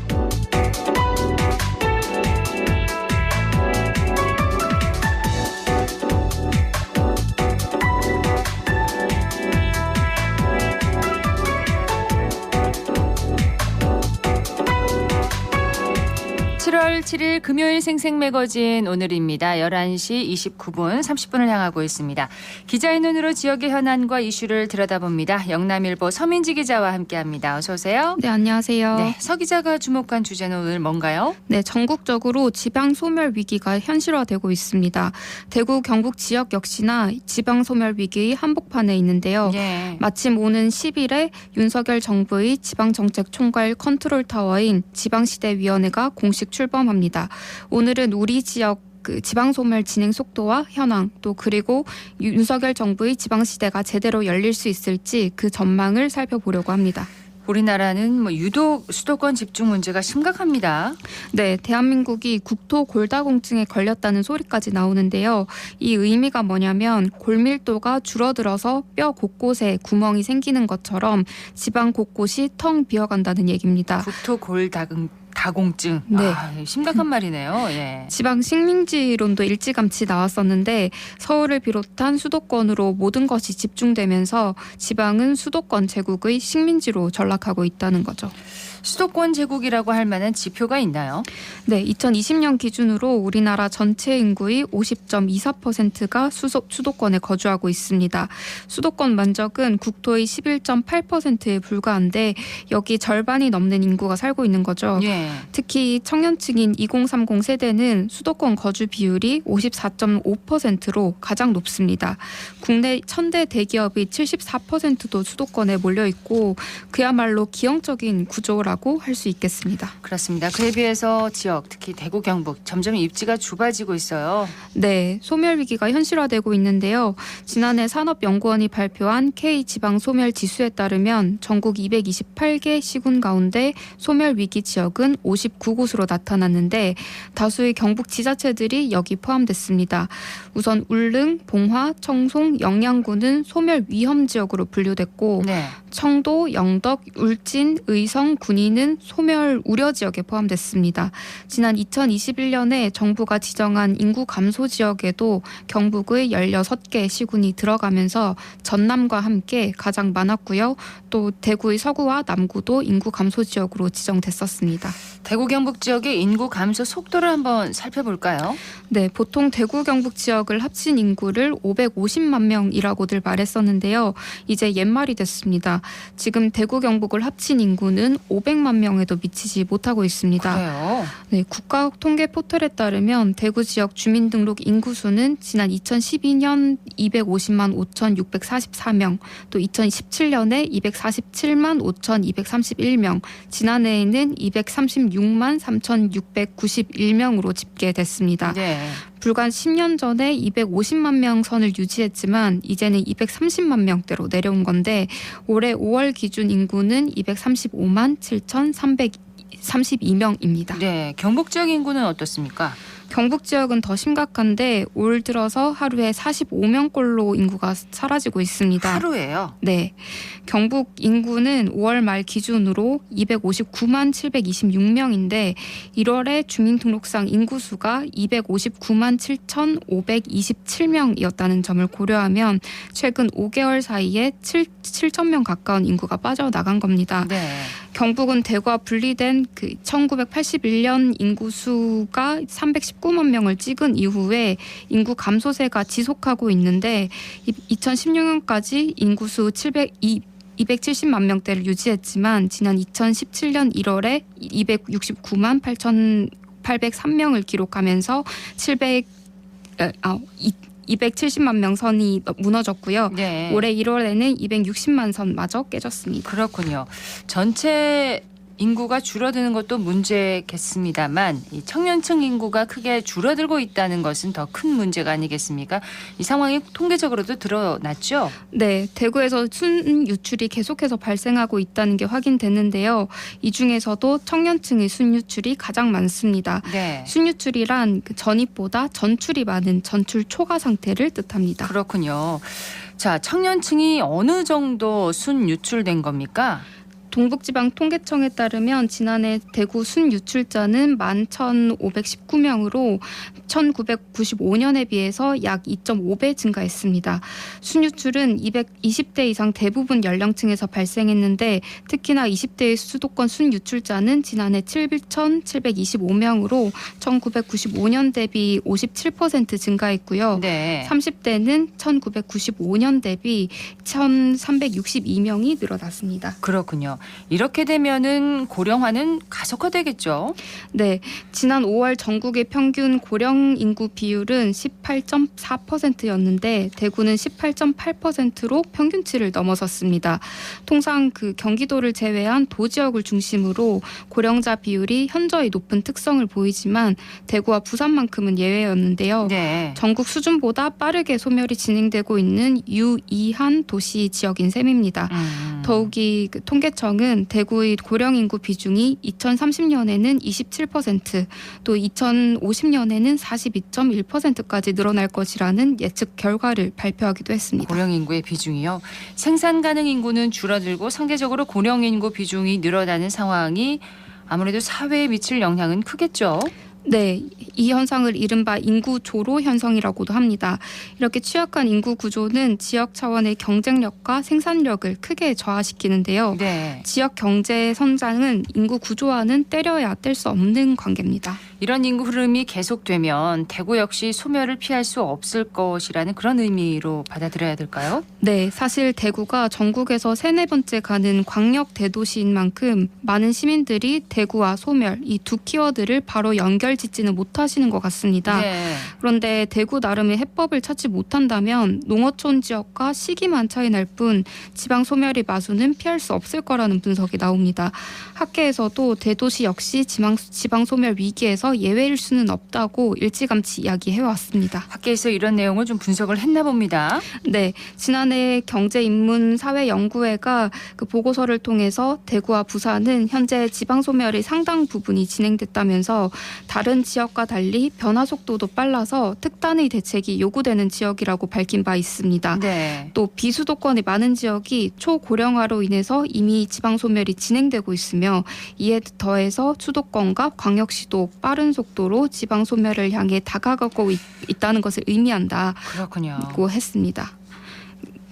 7월 7일 금요일 생생매거진 오늘입니다. 11시 29분 30분을 향하고 있습니다. 기자의 눈으로 지역의 현안과 이슈를 들여다봅니다. 영남일보 서민지 기자와 함께합니다. 어서 오세요. 네, 안녕하세요. 네, 서 기자가 주목한 주제는 오늘 뭔가요? 네, 전국적으로 지방 소멸 위기가 현실화되고 있습니다. 대구, 경북 지역 역시나 지방 소멸 위기의 한복판에 있는데요. 예. 마침 오는 10일에 윤석열 정부의 지방정책총괄 컨트롤타워인 지방시대위원회가 공식 출범합니다. 오늘은 우리 지역 지방소멸 진행 속도와 현황 또 그리고 윤석열 정부의 지방시대가 제대로 열릴 수 있을지 그 전망을 살펴보려고 합니다. 우리나라는 유독 수도권 집중 문제가 심각합니다. 네, 대한민국이 국토 골다공증에 걸렸다는 소리까지 나오는데요. 이 의미가 뭐냐면 골밀도가 줄어들어서 뼈 곳곳에 구멍이 생기는 것처럼 지방 곳곳이 텅 비어간다는 얘기입니다. 국토 골다공증. 네. 심각한 말이네요. 예. 지방 식민지론도 일찌감치 나왔었는데 서울을 비롯한 수도권으로 모든 것이 집중되면서 지방은 수도권 제국의 식민지로 전락하고 있다는 거죠. 수도권 제국이라고 할 만한 지표가 있나요? 네, 2020년 기준으로 우리나라 전체 인구의 50.24%가 수도권에 거주하고 있습니다. 수도권 면적은 국토의 11.8%에 불과한데 여기 절반이 넘는 인구가 살고 있는 거죠. 예. 특히 청년층인 2030 세대는 수도권 거주 비율이 54.5%로 가장 높습니다. 국내 1000대 대기업의 74%도 수도권에 몰려 있고 그야말로 기형적인 구조라고 할 수 있겠습니다. 그렇습니다. 그에 비해서 지역, 특히 대구, 경북 점점 입지가 좁아지고 있어요. 네, 소멸 위기가 현실화되고 있는데요. 지난해 산업연구원이 발표한 K지방소멸 지수에 따르면 전국 228개 시군 가운데 소멸 위기 지역은 59곳으로 나타났는데 다수의 경북 지자체들이 여기 포함됐습니다. 우선 울릉, 봉화, 청송, 영양군은 소멸 위험 지역으로 분류됐고 네. 청도, 영덕, 울진, 의성, 군위는 소멸 우려 지역에 포함됐습니다. 지난 2021년에 정부가 지정한 인구 감소 지역에도 경북의 16개 시군이 들어가면서 전남과 함께 가장 많았고요. 또 대구의 서구와 남구도 인구 감소 지역으로 지정됐었습니다. 대구 경북 지역의 인구 감소 속도를 한번 살펴볼까요? 네, 보통 대구 경북 지역을 합친 인구를 550만 명이라고들 말했었는데요. 이제 옛말이 됐습니다. 지금 대구 경북을 합친 인구는 500만 명에도 미치지 못하고 있습니다. 그래요? 네, 국가 통계 포털에 따르면 대구 지역 주민등록 인구수는 지난 2012년 250만 5,644명, 또 2017년에 247만 5,231명, 지난해에는 236만 3,691명으로 집계됐습니다. 네. 불과 10년 전에 250만 명 선을 유지했지만 이제는 230만 명대로 내려온 건데 올해 5월 기준 인구는 235만 7,332명입니다. 네, 경북 지역 인구는 어떻습니까? 경북 지역은 더 심각한데 올 들어서 하루에 45명꼴로 인구가 사라지고 있습니다. 하루에요? 네. 경북 인구는 5월 말 기준으로 259만 726명인데 1월에 주민등록상 인구수가 259만 7,527명이었다는 점을 고려하면 최근 5개월 사이에 7,000명 가까운 인구가 빠져나간 겁니다. 네. 경북은 대구와 분리된 1981년 인구수가 319만 명을 찍은 이후에 인구 감소세가 지속하고 있는데 2016년까지 인구수 270만 명대를 유지했지만 지난 2017년 1월에 269만 8,803명을 기록하면서 270만 명 선이 무너졌고요. 네. 올해 1월에는 260만 선마저 깨졌습니다. 그렇군요. 전체 인구가 줄어드는 것도 문제겠습니다만 이 청년층 인구가 크게 줄어들고 있다는 것은 더 큰 문제가 아니겠습니까? 이 상황이 통계적으로도 드러났죠? 네, 대구에서 순유출이 계속해서 발생하고 있다는 게 확인됐는데요. 이 중에서도 청년층의 순유출이 가장 많습니다. 네. 순유출이란 전입보다 전출이 많은 전출 초과 상태를 뜻합니다. 그렇군요. 자, 청년층이 어느 정도 순유출된 겁니까? 동북지방통계청에 따르면 지난해 대구 순유출자는 11,519명으로 1995년에 비해서 약 2.5배 증가했습니다. 순유출은 20대 이상 대부분 연령층에서 발생했는데 특히나 20대의 수도권 순유출자는 지난해 7,725명으로 1995년 대비 57% 증가했고요. 네. 30대는 1995년 대비 1,362명이 늘어났습니다. 그렇군요. 이렇게 되면은 고령화는 가속화되겠죠. 네, 지난 5월 전국의 평균 고령 인구 비율은 18.4%였는데 대구는 18.8%로 평균치를 넘어섰습니다. 통상 그 경기도를 제외한 도지역을 중심으로 고령자 비율이 현저히 높은 특성을 보이지만 대구와 부산만큼은 예외였는데요. 네. 전국 수준보다 빠르게 소멸이 진행되고 있는 유이한 도시 지역인 셈입니다. 더욱이 그 통계청은 대구의 고령 인구 비중이 2030년에는 27%, 또 2050년에는 42.1%까지 늘어날 것이라는 예측 결과를 발표하기도 했습니다. 고령 인구의 비중이요. 생산 가능 인구는 줄어들고 상대적으로 고령 인구 비중이 늘어나는 상황이 아무래도 사회에 미칠 영향은 크겠죠. 네, 이 현상을 이른바 인구 조로 현상이라고도 합니다. 이렇게 취약한 인구 구조는 지역 차원의 경쟁력과 생산력을 크게 저하시키는데요. 네. 지역 경제 성장은 인구 구조와는 때려야 뗄 수 없는 관계입니다. 이런 인구 흐름이 계속되면 대구 역시 소멸을 피할 수 없을 것이라는 그런 의미로 받아들여야 될까요? 네, 사실 대구가 전국에서 3, 4번째 가는 광역 대도시인 만큼 많은 시민들이 대구와 소멸 이 두 키워드를 바로 연결짓지는 못하시는 것 같습니다. 네. 그런데 대구 나름의 해법을 찾지 못한다면 농어촌 지역과 시기만 차이 날 뿐 지방 소멸의 마수는 피할 수 없을 거라는 분석이 나옵니다. 학계에서도 대도시 역시 지방 소멸 위기에서 예외일 수는 없다고 일찌감치 이야기해왔습니다. 학계에서 이런 내용을 좀 분석을 했나 봅니다. 네, 지난해 경제인문사회연구회가 그 보고서를 통해서 대구와 부산은 현재 지방 소멸의 상당 부분이 진행됐다면서 다른 지역과 달리 변화 속도도 빨라서 특단의 대책이 요구되는 지역이라고 밝힌 바 있습니다. 네. 또 비수도권의 많은 지역이 초고령화로 인해서 이미 지방 소멸이 진행되고 있으며 이에 더해서 수도권과 광역시도 빠른 속도로 지방 소멸을 향해 다가가고 있다는 것을 의미한다고 그렇군요. 했습니다.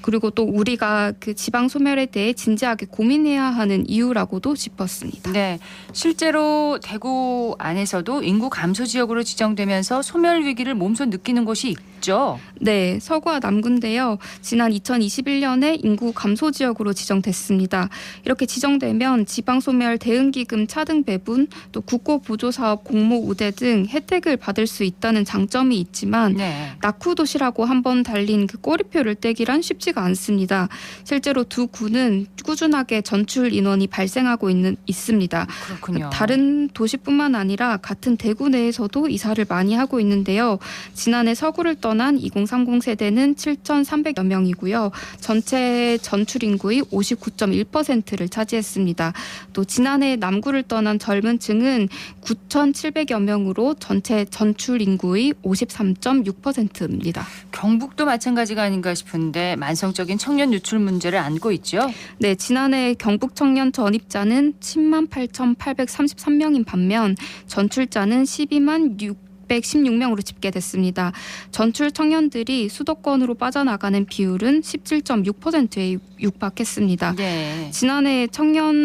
그리고 또 우리가 그 지방 소멸에 대해 진지하게 고민해야 하는 이유라고도 짚었습니다. 네, 실제로 대구 안에서도 인구 감소 지역으로 지정되면서 소멸 위기를 몸소 느끼는 곳이 있죠. 네, 서구와 남구인데요. 지난 2021년에 인구 감소 지역으로 지정됐습니다. 이렇게 지정되면 지방소멸 대응기금 차등 배분, 또 국고보조사업 공모 우대 등 혜택을 받을 수 있다는 장점이 있지만 네. 낙후도시라고 한번 달린 그 꼬리표를 떼기란 쉽지가 않습니다. 실제로 두 구는 꾸준하게 전출 인원이 발생하고 있습니다. 그렇군요. 다른 도시뿐만 아니라 같은 대구 내에서도 이사를 많이 하고 있는데요. 지난해 서구를 떠난 2030 세대는 7,300여 명이고요. 전체 전출 인구의 59.1%를 차지했습니다. 또 지난해 남구를 떠난 젊은 층은 9,700여 명으로 전체 전출 인구의 53.6%입니다. 경북도 마찬가지가 아닌가 싶은데 만성적인 청년 유출 문제를 안고 있죠. 네, 지난해 경북 청년 전입자는 10만 8,833명인 반면 전출자는 12만 616명으로 집계됐습니다. 전출 청년들이 수도권으로 빠져나가는 비율은 17.6%에 육박했습니다. 네. 지난해 지역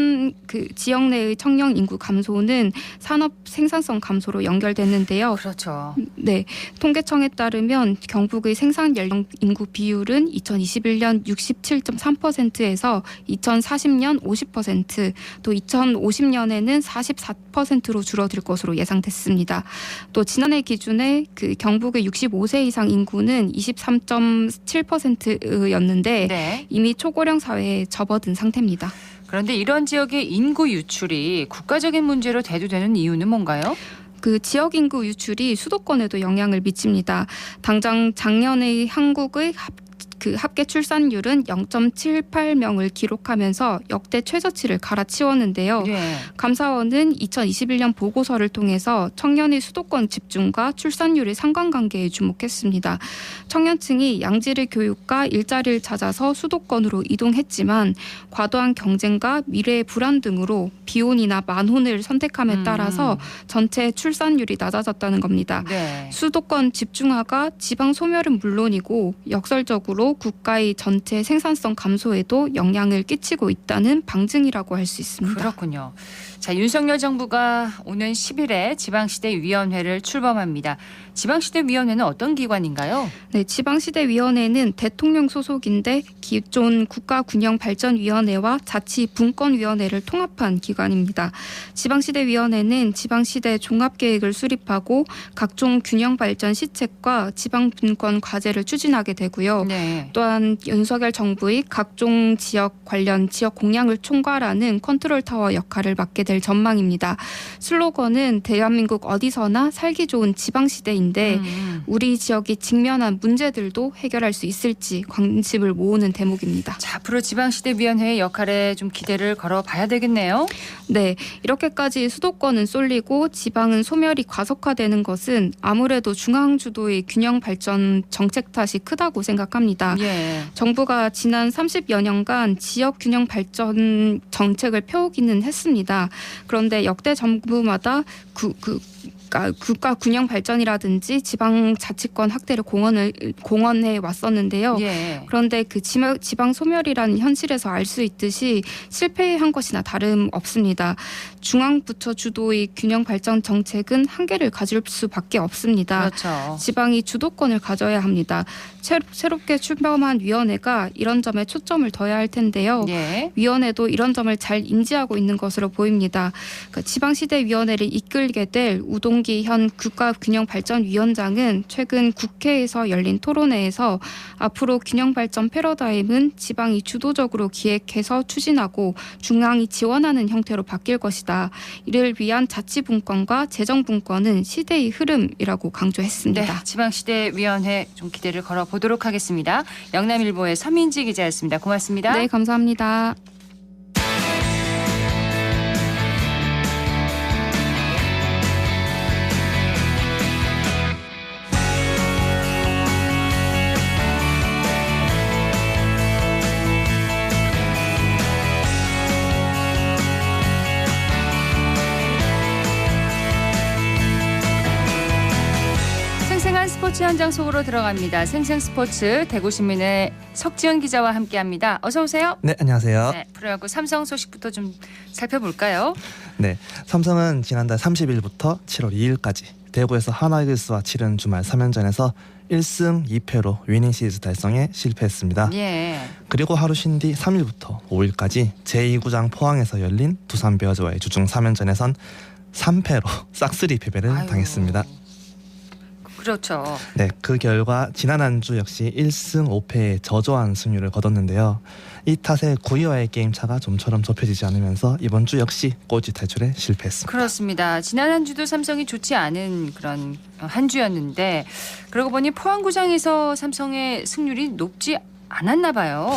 내의 청년 인구 감소는 산업 생산성 감소로 연결됐는데요. 그렇죠. 네, 통계청에 따르면 경북의 생산 연령 인구 비율은 2021년 67.3%에서 2040년 50%, 또 2050년에는 44%로 줄어들 것으로 예상됐습니다. 또 지난해 기준에 그 경북의 65세 이상 인구는 23.7%였는데 네. 이미 초고령 사회에 접어든 상태입니다. 그런데 이런 지역의 인구 유출이 국가적인 문제로 대두되는 이유는 뭔가요? 그 지역 인구 유출이 수도권에도 영향을 미칩니다. 당장 작년의 한국의 그 합계 출산율은 0.78명을 기록하면서 역대 최저치를 갈아치웠는데요. 예. 감사원은 2021년 보고서를 통해서 청년의 수도권 집중과 출산율의 상관관계에 주목했습니다. 청년층이 양질의 교육과 일자리를 찾아서 수도권으로 이동했지만 과도한 경쟁과 미래의 불안 등으로 비혼이나 만혼을 선택함에 따라서 전체 출산율이 낮아졌다는 겁니다. 네. 수도권 집중화가 지방 소멸은 물론이고 역설적으로 국가의 전체 생산성 감소에도 영향을 끼치고 있다는 방증이라고 할 수 있습니다. 그렇군요. 자, 윤석열 정부가 오는 10일에 지방시대위원회를 출범합니다. 지방시대위원회는 어떤 기관인가요? 네, 지방시대위원회는 대통령 소속인데 기존 국가균형발전위원회와 자치분권위원회를 통합한 기관입니다. 지방시대위원회는 지방시대 종합계획을 수립하고 각종 균형발전 시책과 지방분권 과제를 추진하게 되고요. 네. 또한 윤석열 정부의 각종 지역 관련 지역 공약을 총괄하는 컨트롤타워 역할을 맡게 될 전망입니다. 슬로건은 대한민국 어디서나 살기 좋은 지방시대인데 우리 지역이 직면한 문제들도 해결할 수 있을지 관심을 모으는 대목입니다. 자, 앞으로 지방시대위원회의 역할에 좀 기대를 걸어봐야 되겠네요. 네, 이렇게까지 수도권은 쏠리고 지방은 소멸이 과속화되는 것은 아무래도 중앙 주도의 균형 발전 정책 탓이 크다고 생각합니다. 예. 정부가 지난 30여 년간 지역 균형 발전 정책을 펴오기는 했습니다. 그런데 역대 정부마다 국가 균형 발전이라든지 지방 자치권 확대를 공언해 왔었는데요. 예. 그런데 그 지방 소멸이라는 현실에서 알 수 있듯이 실패한 것이나 다름없습니다. 중앙부처 주도의 균형 발전 정책은 한계를 가질 수밖에 없습니다. 그렇죠. 지방이 주도권을 가져야 합니다. 새롭게 출범한 위원회가 이런 점에 초점을 둬야 할 텐데요. 예. 위원회도 이런 점을 잘 인지하고 있는 것으로 보입니다. 지방시대위원회를 이끌게 될 우동기 현 국가균형발전위원장은 최근 국회에서 열린 토론회에서 앞으로 균형발전 패러다임은 지방이 주도적으로 기획해서 추진하고 중앙이 지원하는 형태로 바뀔 것이다. 이를 위한 자치분권과 재정분권은 시대의 흐름이라고 강조했습니다. 네, 지방시대위원회 좀 기대를 걸어보도록 하겠습니다. 영남일보의 서민지 기자였습니다. 고맙습니다. 네, 감사합니다. 스포츠 현장 속으로 들어갑니다. 생생스포츠 대구신문의 석지은 기자와 함께합니다. 어서 오세요. 네, 안녕하세요. 네, 프로야구 삼성 소식부터 좀 살펴볼까요? 네, 삼성은 지난달 30일부터 7월 2일까지 대구에서 하나이글스와 치른 주말 3연전에서 1승 2패로 위닝 시리즈 달성에 실패했습니다. 예. 그리고 하루 쉰 뒤 3일부터 5일까지 제2구장 포항에서 열린 두산 베어즈와의 주중 3연전에선 3패로 싹쓸이 패배를 당했습니다. 그렇죠. 네, 그 결과 지난 한 주 역시 1승 5패의 저조한 승률을 거뒀는데요. 이 탓에 9위와의 게임 차가 좀처럼 좁혀지지 않으면서 이번 주 역시 꼴찌 탈출에 실패했습니다. 그렇습니다. 지난 한 주도 삼성이 좋지 않은 그런 한 주였는데 그러고 보니 포항구장에서 삼성의 승률이 높지 않았나 봐요.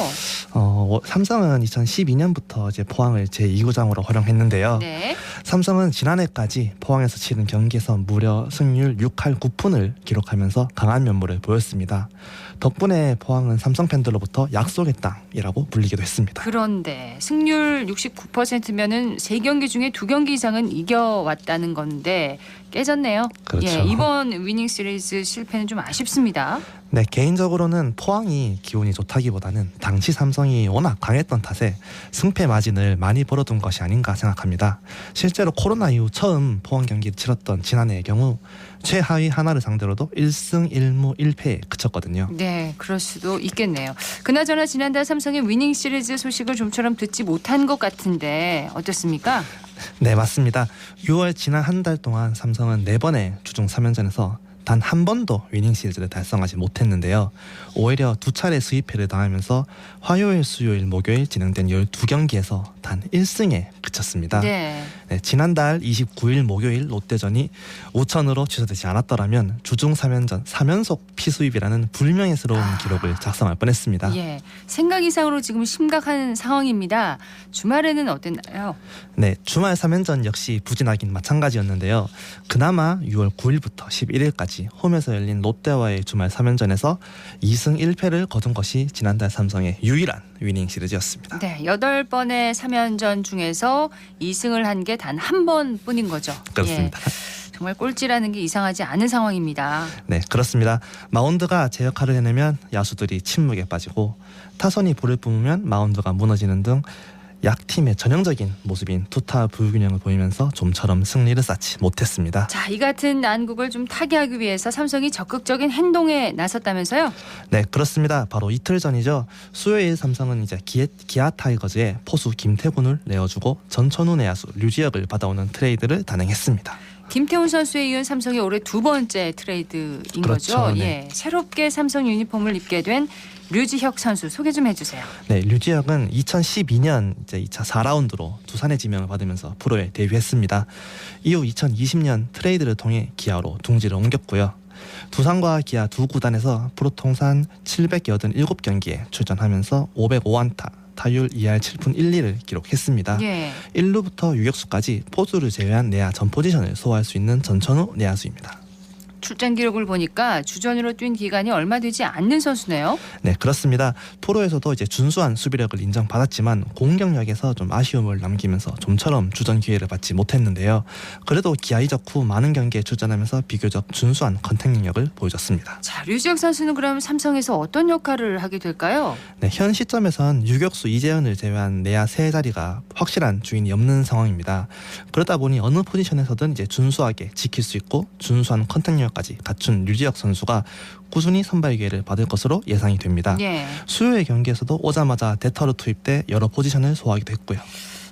삼성은 2012년부터 이제 포항을 제2구장으로 활용했는데요. 네. 삼성은 지난해까지 포항에서 치른 경기에서 무려 승률 6할 9푼을 기록하면서 강한 면모를 보였습니다. 덕분에 포항은 삼성 팬들로부터 약속의 땅이라고 불리기도 했습니다. 그런데 승률 69%면은 3경기 중에 2경기 이상은 이겨왔다는 건데 깨졌네요. 그렇죠. 예, 이번 위닝 시리즈 실패는 좀 아쉽습니다. 네, 개인적으로는 포항이 기운이 좋다기보다는 당시 삼성이 워낙 강했던 탓에 승패 마진을 많이 벌어둔 것이 아닌가 생각합니다. 실제로 코로나 이후 처음 포항 경기를 치렀던 지난해의 경우 최하위 하나를 상대로도 1승 1무 1패에 그쳤거든요. 네, 그럴 수도 있겠네요. 그나저나 지난달 삼성의 위닝 시리즈 소식을 좀처럼 듣지 못한 것 같은데 어떻습니까? 네, 맞습니다. 6월 지난 한 달 동안 삼성은 4번의 주중 3연전에서 단 한 번도 위닝 시리즈를 달성하지 못했는데요. 오히려 2차례 수입패를 당하면서 화요일, 수요일, 목요일 진행된 12경기에서 못한 1승에 그쳤습니다. 네. 네, 지난달 29일 목요일 롯데전이 우천으로 취소되지 않았더라면 주중 3연전 3연속 피수입이라는 불명예스러운 기록을 작성할 뻔했습니다. 예. 생각 이상으로 지금 심각한 상황입니다. 주말에는 어땠나요? 네, 주말 3연전 역시 부진하긴 마찬가지였는데요. 그나마 6월 9일부터 11일까지 홈에서 열린 롯데와의 주말 3연전에서 2승 1패를 거둔 것이 지난달 삼성의 유일한 위닝 시리즈였습니다. 네, 8번의 3연전 중에서 2승을 한 게 단 한 번뿐인 거죠. 그렇습니다. 예. 정말 꼴찌라는 게 이상하지 않은 상황입니다. 네, 그렇습니다. 마운드가 제 역할을 해내면 야수들이 침묵에 빠지고 타선이 볼을 뿜으면 마운드가 무너지는 등 약팀의 전형적인 모습인 투타 불균형을 보이면서 좀처럼 승리를 쌓지 못했습니다. 자, 이 같은 난국을 좀 타개하기 위해서 삼성이 적극적인 행동에 나섰다면서요? 네, 그렇습니다. 바로 이틀 전이죠. 수요일 삼성은 이제 기아 타이거즈에 포수 김태군을 내어주고 전천후 내야수 류지혁을 받아오는 트레이드를 단행했습니다. 김태훈 선수에 이은 삼성의 올해 두 번째 트레이드인 그렇죠, 거죠. 네. 예, 새롭게 삼성 유니폼을 입게 된 류지혁 선수 소개 좀 해주세요. 네, 류지혁은 2012년 이제 2차 4라운드로 두산의 지명을 받으면서 프로에 데뷔했습니다. 이후 2020년 트레이드를 통해 기아로 둥지를 옮겼고요. 두산과 기아 두 구단에서 프로 통산 787경기에 출전하면서 505안타, 타율 2할 7푼 1리를 기록했습니다. 예. 1루부터 유격수까지 포수를 제외한 내야 전 포지션을 소화할 수 있는 전천후 내야수입니다. 출전 기록을 보니까 주전으로 뛴 기간이 얼마 되지 않는 선수네요. 네, 그렇습니다. 프로에서도 이제 준수한 수비력을 인정받았지만 공격력에서 좀 아쉬움을 남기면서 좀처럼 주전 기회를 받지 못했는데요. 그래도 기아 이적 후 많은 경기에 출전하면서 비교적 준수한 컨택 능력을 보여줬습니다. 자, 류지혁 선수는 그럼 삼성에서 어떤 역할을 하게 될까요? 네, 현 시점에선 유격수 이재현을 제외한 내야 세 자리가 확실한 주인이 없는 상황입니다. 그러다 보니 어느 포지션에서든 이제 준수하게 지킬 수 있고 준수한 컨택 능력까지 갖춘 류지혁 선수가 꾸준히 선발 기회를 받을 것으로 예상이 됩니다. 예. 수요일 경기에서도 오자마자 대타로 투입돼 여러 포지션을 소화하기도 했고요.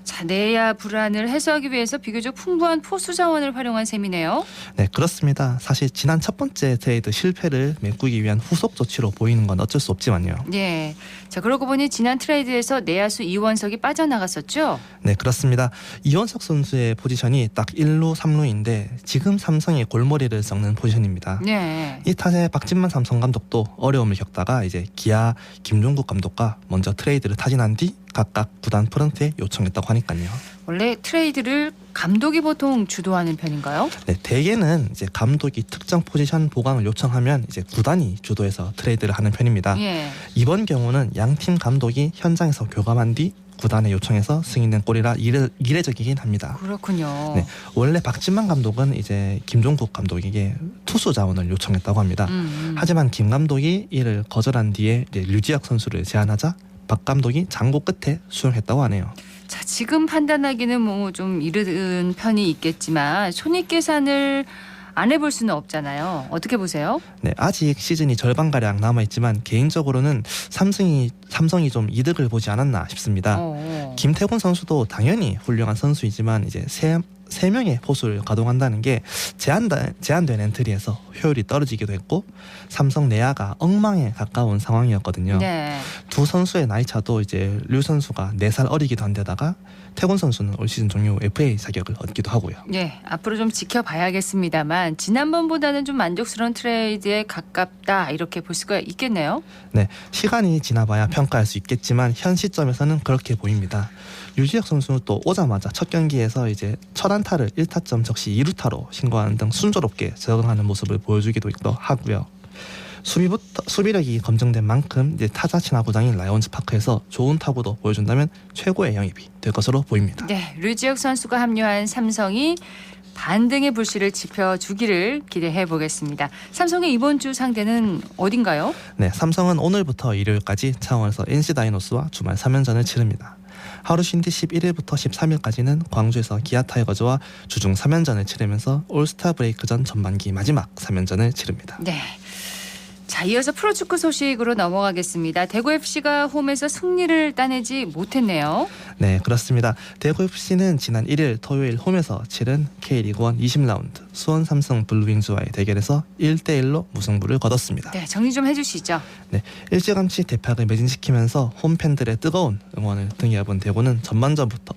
자, 내야 불안을 해소하기 위해서 비교적 풍부한 포수 자원을 활용한 셈이네요. 네, 그렇습니다. 사실 지난 첫 번째 트레이드 실패를 메꾸기 위한 후속 조치로 보이는 건 어쩔 수 없지만요. 예. 자, 그러고 보니 지난 트레이드에서 내야수 이원석이 빠져나갔었죠? 네, 그렇습니다. 이원석 선수의 포지션이 딱 1루, 3루인데 지금 삼성의 골머리를 썩는 포지션입니다. 네. 이 탓에 박진만 삼성 감독도 어려움을 겪다가 이제 기아 김종국 감독과 먼저 트레이드를 타진한 뒤 각각 구단 프런트에 요청했다고 하니까요. 원래 트레이드를 감독이 보통 주도하는 편인가요? 네, 대개는 이제 감독이 특정 포지션 보강을 요청하면 이제 구단이 주도해서 트레이드를 하는 편입니다. 예. 이번 경우는 양팀 감독이 현장에서 교감한 뒤 구단에 요청해서 승인된 꼴이라 이례적이긴 합니다. 그렇군요. 네, 원래 박진만 감독은 이제 김종국 감독에게 투수 자원을 요청했다고 합니다. 하지만 김 감독이 이를 거절한 뒤에 이제 류지혁 선수를 제안하자 박 감독이 장고 끝에 수용했다고 하네요. 자, 지금 판단하기는 뭐 좀 이른 편이 있겠지만 손익 계산을 안 해볼 수는 없잖아요. 어떻게 보세요? 네, 아직 시즌이 절반가량 남아있지만 개인적으로는 삼성이 좀 이득을 보지 않았나 싶습니다. 김태곤 선수도 당연히 훌륭한 선수이지만 이제 세 명의 포수를 가동한다는 게 제한된 엔트리에서 효율이 떨어지기도 했고 삼성 내야가 엉망에 가까운 상황이었거든요. 네. 두 선수의 나이 차도 이제 류 선수가 4살 어리기도 한데다가 태곤 선수는 올 시즌 종료 FA 자격을 얻기도 하고요. 네, 앞으로 좀 지켜봐야겠습니다만 지난번보다는 좀 만족스러운 트레이드에 가깝다 이렇게 볼 수가 있겠네요. 네, 시간이 지나봐야 평가할 수 있겠지만 현 시점에서는 그렇게 보입니다. 류지혁 선수는 또 오자마자 첫 경기에서 이제 첫 안타를 1타점 적시 2루타로 신고하는 등 순조롭게 적응하는 모습을 보여주기도 하고요. 수비력이 검증된 만큼 이제 타자 친화구장인 라이온즈 파크에서 좋은 타구도 보여준다면 최고의 영입이 될 것으로 보입니다. 네, 류지혁 선수가 합류한 삼성이 반등의 불씨를 지펴주기를 기대해 보겠습니다. 삼성의 이번 주 상대는 어딘가요? 네, 삼성은 오늘부터 일요일까지 창원에서 NC 다이노스와 주말 3연전을 치릅니다. 하루 쉰 뒤 11일부터 13일까지는 광주에서 기아 타이거즈와 주중 3연전을 치르면서 올스타 브레이크 전 전반기 마지막 3연전을 치릅니다. 네. 자, 이어서 프로축구 소식으로 넘어가겠습니다. 대구FC가 홈에서 승리를 따내지 못했네요. 네, 그렇습니다. 대구FC는 지난 1일 토요일 홈에서 치른 K리그1 20라운드 수원 삼성 블루윙즈와의 대결에서 1대1로 무승부를 거뒀습니다. 네, 정리 좀 해주시죠. 네, 일찌감치 대팍을 매진시키면서 홈 팬들의 뜨거운 응원을 등에 업은 대구는 전반전부터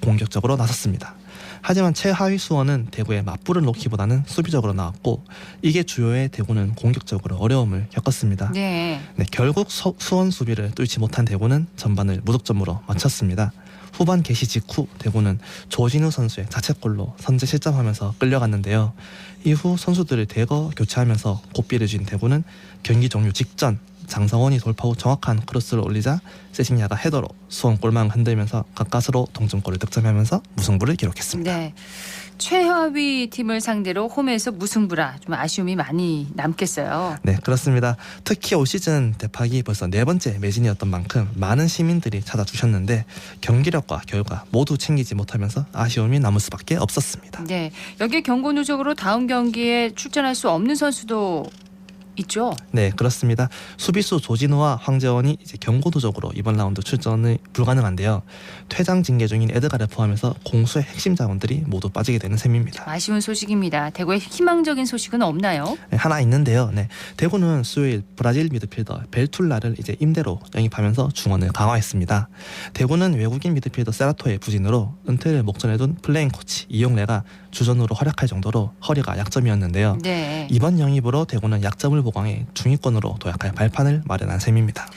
공격적으로 나섰습니다. 하지만 최하위 수원은 대구에 맞불을 놓기보다는 수비적으로 나왔고 이게 주요해 대구는 공격적으로 어려움을 겪었습니다. 네. 네, 결국 수원 수비를 뚫지 못한 대구는 전반을 무득점으로 마쳤습니다. 후반 개시 직후 대구는 조진우 선수의 자책골로 선제 실점하면서 끌려갔는데요. 이후 선수들을 대거 교체하면서 고삐를 쥔 대구는 경기 종료 직전 장성원이 돌파 후 정확한 크로스를 올리자 세징야가 헤더로 수원 골망을 흔들면서 가까스로 동점골을 득점하면서 무승부를 기록했습니다. 네. 최하위 팀을 상대로 홈에서 무승부라 좀 아쉬움이 많이 남겠어요. 네, 그렇습니다. 특히 올 시즌 대팍이 벌써 4번째 매진이었던 만큼 많은 시민들이 찾아주셨는데 경기력과 결과 모두 챙기지 못하면서 아쉬움이 남을 수밖에 없었습니다. 네. 여기에 경고 누적으로 다음 경기에 출전할 수 없는 선수도 있죠. 네, 그렇습니다. 수비수 조진우와 황재원이 이제 경고 누적으로 이번 라운드 출전이 불가능한데요. 퇴장 징계 중인 에드가를 포함해서 공수의 핵심 자원들이 모두 빠지게 되는 셈입니다. 아쉬운 소식입니다. 대구에 희망적인 소식은 없나요? 네, 하나 있는데요. 네, 대구는 수요일 브라질 미드필더 벨툴라를 이제 임대로 영입하면서 중원을 강화했습니다. 대구는 외국인 미드필더 세라토의 부진으로 은퇴를 목전에 둔 플레잉 코치 이용래가 주전으로 활약할 정도로 허리가 약점이었는데요. 네. 이번 영입으로 대구는 약점을 보강해 중위권으로 도약할 발판을 마련한 셈입니다.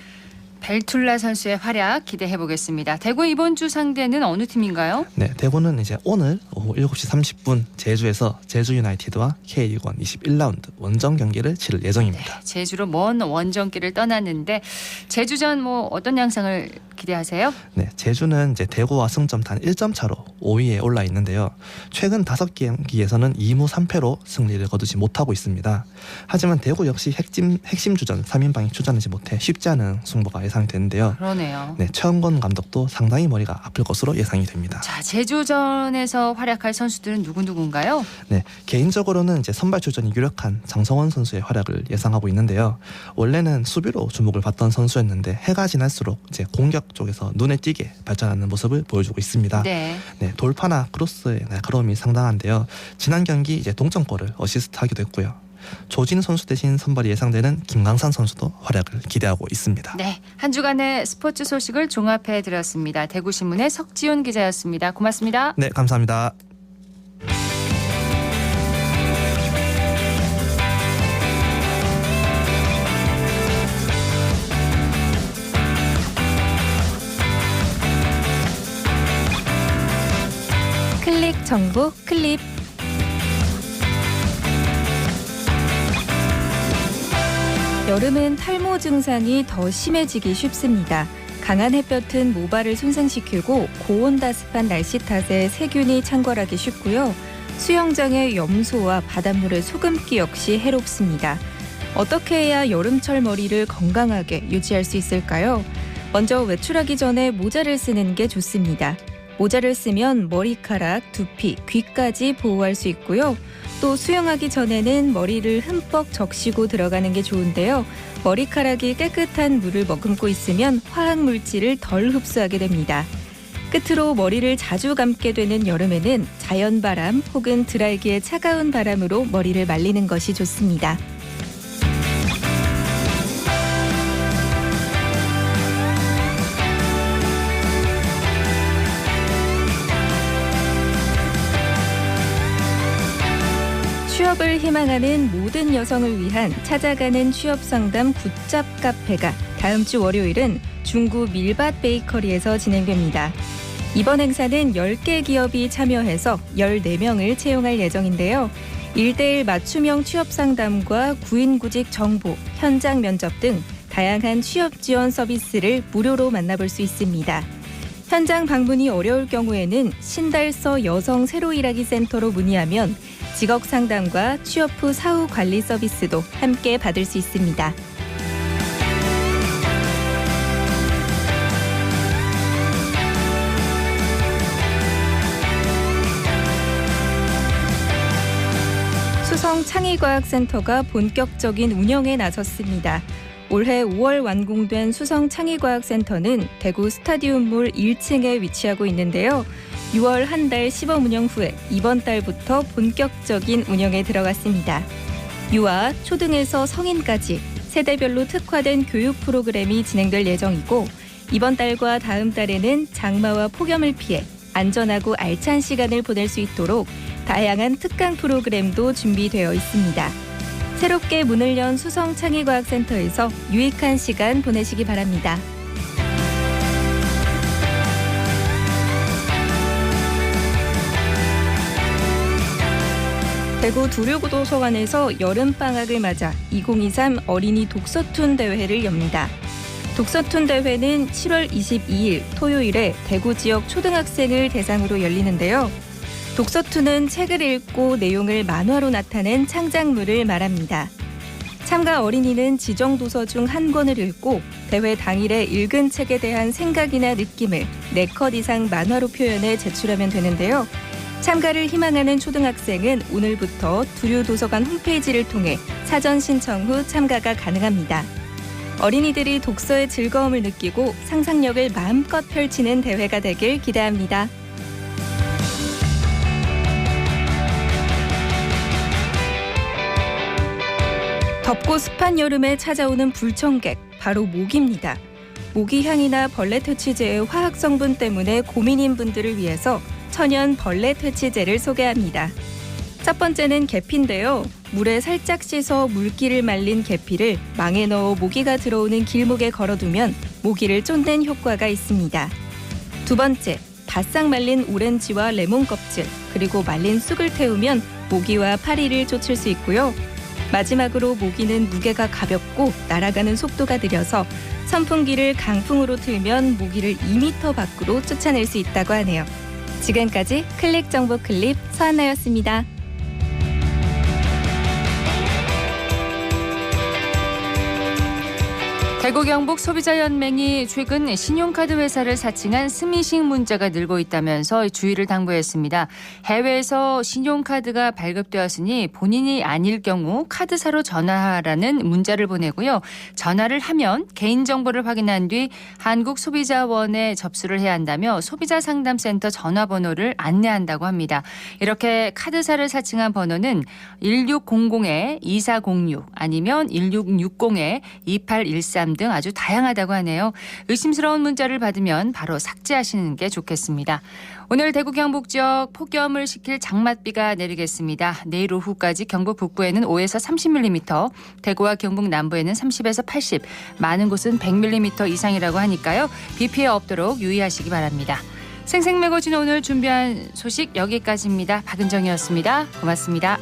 벨툴라 선수의 활약 기대해 보겠습니다. 대구 이번 주 상대는 어느 팀인가요? 네, 대구는 이제 오늘 오후 7시 30분 제주에서 제주 유나이티드와 K리그1 21라운드 원정 경기를 치를 예정입니다. 네, 제주로 먼 원정길을 떠났는데 제주전 어떤 양상을 기대하세요? 네, 제주는 이제 대구와 승점 단 1점 차로 5위에 올라 있는데요. 최근 5경기에서는 2무 3패로 승리를 거두지 못하고 있습니다. 하지만 대구 역시 핵심 주전 3인방이 출전하지 못해 쉽지 않은 승부가 예상이 되는데요. 그러네요. 네, 최원건 감독도 상당히 머리가 아플 것으로 예상이 됩니다. 자, 제주전에서 활약할 선수들은 누군가요? 네, 개인적으로는 이제 선발 출전이 유력한 장성원 선수의 활약을 예상하고 있는데요. 원래는 수비로 주목을 받던 선수였는데 해가 지날수록 이제 공격 쪽에서 눈에 띄게 발전하는 모습을 보여주고 있습니다. 네. 네, 돌파나 크로스의 날카로움이 상당한데요. 지난 경기 이제 동점골을 어시스트하기도 했고요. 조진우 선수 대신 선발이 예상되는 김강산 선수도 활약을 기대하고 있습니다. 네, 한 주간의 스포츠 소식을 종합해 드렸습니다. 대구신문의 석지훈 기자였습니다. 고맙습니다. 네, 감사합니다. 클릭 정보 클립. 여름은 탈모 증상이 더 심해지기 쉽습니다. 강한 햇볕은 모발을 손상시키고 고온다습한 날씨 탓에 세균이 창궐하기 쉽고요. 수영장의 염소와 바닷물의 소금기 역시 해롭습니다. 어떻게 해야 여름철 머리를 건강하게 유지할 수 있을까요? 먼저 외출하기 전에 모자를 쓰는 게 좋습니다. 모자를 쓰면 머리카락, 두피, 귀까지 보호할 수 있고요. 또 수영하기 전에는 머리를 흠뻑 적시고 들어가는 게 좋은데요. 머리카락이 깨끗한 물을 머금고 있으면 화학물질을 덜 흡수하게 됩니다. 끝으로 머리를 자주 감게 되는 여름에는 자연바람 혹은 드라이기의 차가운 바람으로 머리를 말리는 것이 좋습니다. 취업을 희망하는 모든 여성을 위한 찾아가는 취업상담 굿잡 카페가 다음 주 월요일은 중구 밀밭 베이커리에서 진행됩니다. 이번 행사는 10개 기업이 참여해서 14명을 채용할 예정인데요. 1:1 맞춤형 취업상담과 구인구직 정보, 현장 면접 등 다양한 취업 지원 서비스를 무료로 만나볼 수 있습니다. 현장 방문이 어려울 경우에는 신달서 여성 새로 일하기 센터로 문의하면 직업 상담과 취업 후 사후 관리 서비스도 함께 받을 수 있습니다. 수성창의과학센터가 본격적인 운영에 나섰습니다. 올해 5월 완공된 수성창의과학센터는 대구 스타디움몰 1층에 위치하고 있는데요. 6월 한 달 시범 운영 후에 이번 달부터 본격적인 운영에 들어갔습니다. 유아, 초등에서 성인까지 세대별로 특화된 교육 프로그램이 진행될 예정이고 이번 달과 다음 달에는 장마와 폭염을 피해 안전하고 알찬 시간을 보낼 수 있도록 다양한 특강 프로그램도 준비되어 있습니다. 새롭게 문을 연 수성창의과학센터에서 유익한 시간 보내시기 바랍니다. 대구 두류도서관에서 여름방학을 맞아 2023 어린이 독서툰 대회를 엽니다. 독서툰 대회는 7월 22일 토요일에 대구 지역 초등학생을 대상으로 열리는데요. 독서툰은 책을 읽고 내용을 만화로 나타낸 창작물을 말합니다. 참가 어린이는 지정 도서 중 한 권을 읽고 대회 당일에 읽은 책에 대한 생각이나 느낌을 4컷 이상 만화로 표현해 제출하면 되는데요. 참가를 희망하는 초등학생은 오늘부터 두류도서관 홈페이지를 통해 사전 신청 후 참가가 가능합니다. 어린이들이 독서의 즐거움을 느끼고 상상력을 마음껏 펼치는 대회가 되길 기대합니다. 덥고 습한 여름에 찾아오는 불청객, 바로 모기입니다. 모기 향이나 벌레 퇴치제의 화학 성분 때문에 고민인 분들을 위해서 천연 벌레 퇴치제를 소개합니다. 첫 번째는 계피인데요. 물에 살짝 씻어 물기를 말린 계피를 망에 넣어 모기가 들어오는 길목에 걸어두면 모기를 쫓는 효과가 있습니다. 두 번째, 바싹 말린 오렌지와 레몬 껍질, 그리고 말린 쑥을 태우면 모기와 파리를 쫓을 수 있고요. 마지막으로 모기는 무게가 가볍고 날아가는 속도가 느려서 선풍기를 강풍으로 틀면 모기를 2m 밖으로 쫓아낼 수 있다고 하네요. 지금까지 클릭 정보 클립 서한나였습니다. 대구 경북 소비자연맹이 최근 신용카드 회사를 사칭한 스미싱 문자가 늘고 있다면서 주의를 당부했습니다. 해외에서 신용카드가 발급되었으니 본인이 아닐 경우 카드사로 전화하라는 문자를 보내고요. 전화를 하면 개인정보를 확인한 뒤 한국소비자원에 접수를 해야 한다며 소비자상담센터 전화번호를 안내한다고 합니다. 이렇게 카드사를 사칭한 번호는 1600-2406 아니면 1660-2813 등 아주 다양하다고 하네요. 의심스러운 문자를 받으면 바로 삭제하시는 게 좋겠습니다. 오늘 대구 경북 지역 폭염을 식힐 장맛비가 내리겠습니다. 내일 오후까지 경북 북부에는 5에서 30mm, 대구와 경북 남부에는 30에서 80, 많은 곳은 100mm 이상이라고 하니까요. 비 피해 없도록 유의하시기 바랍니다. 생생매거진 오늘 준비한 소식 여기까지입니다. 박은정이었습니다. 고맙습니다.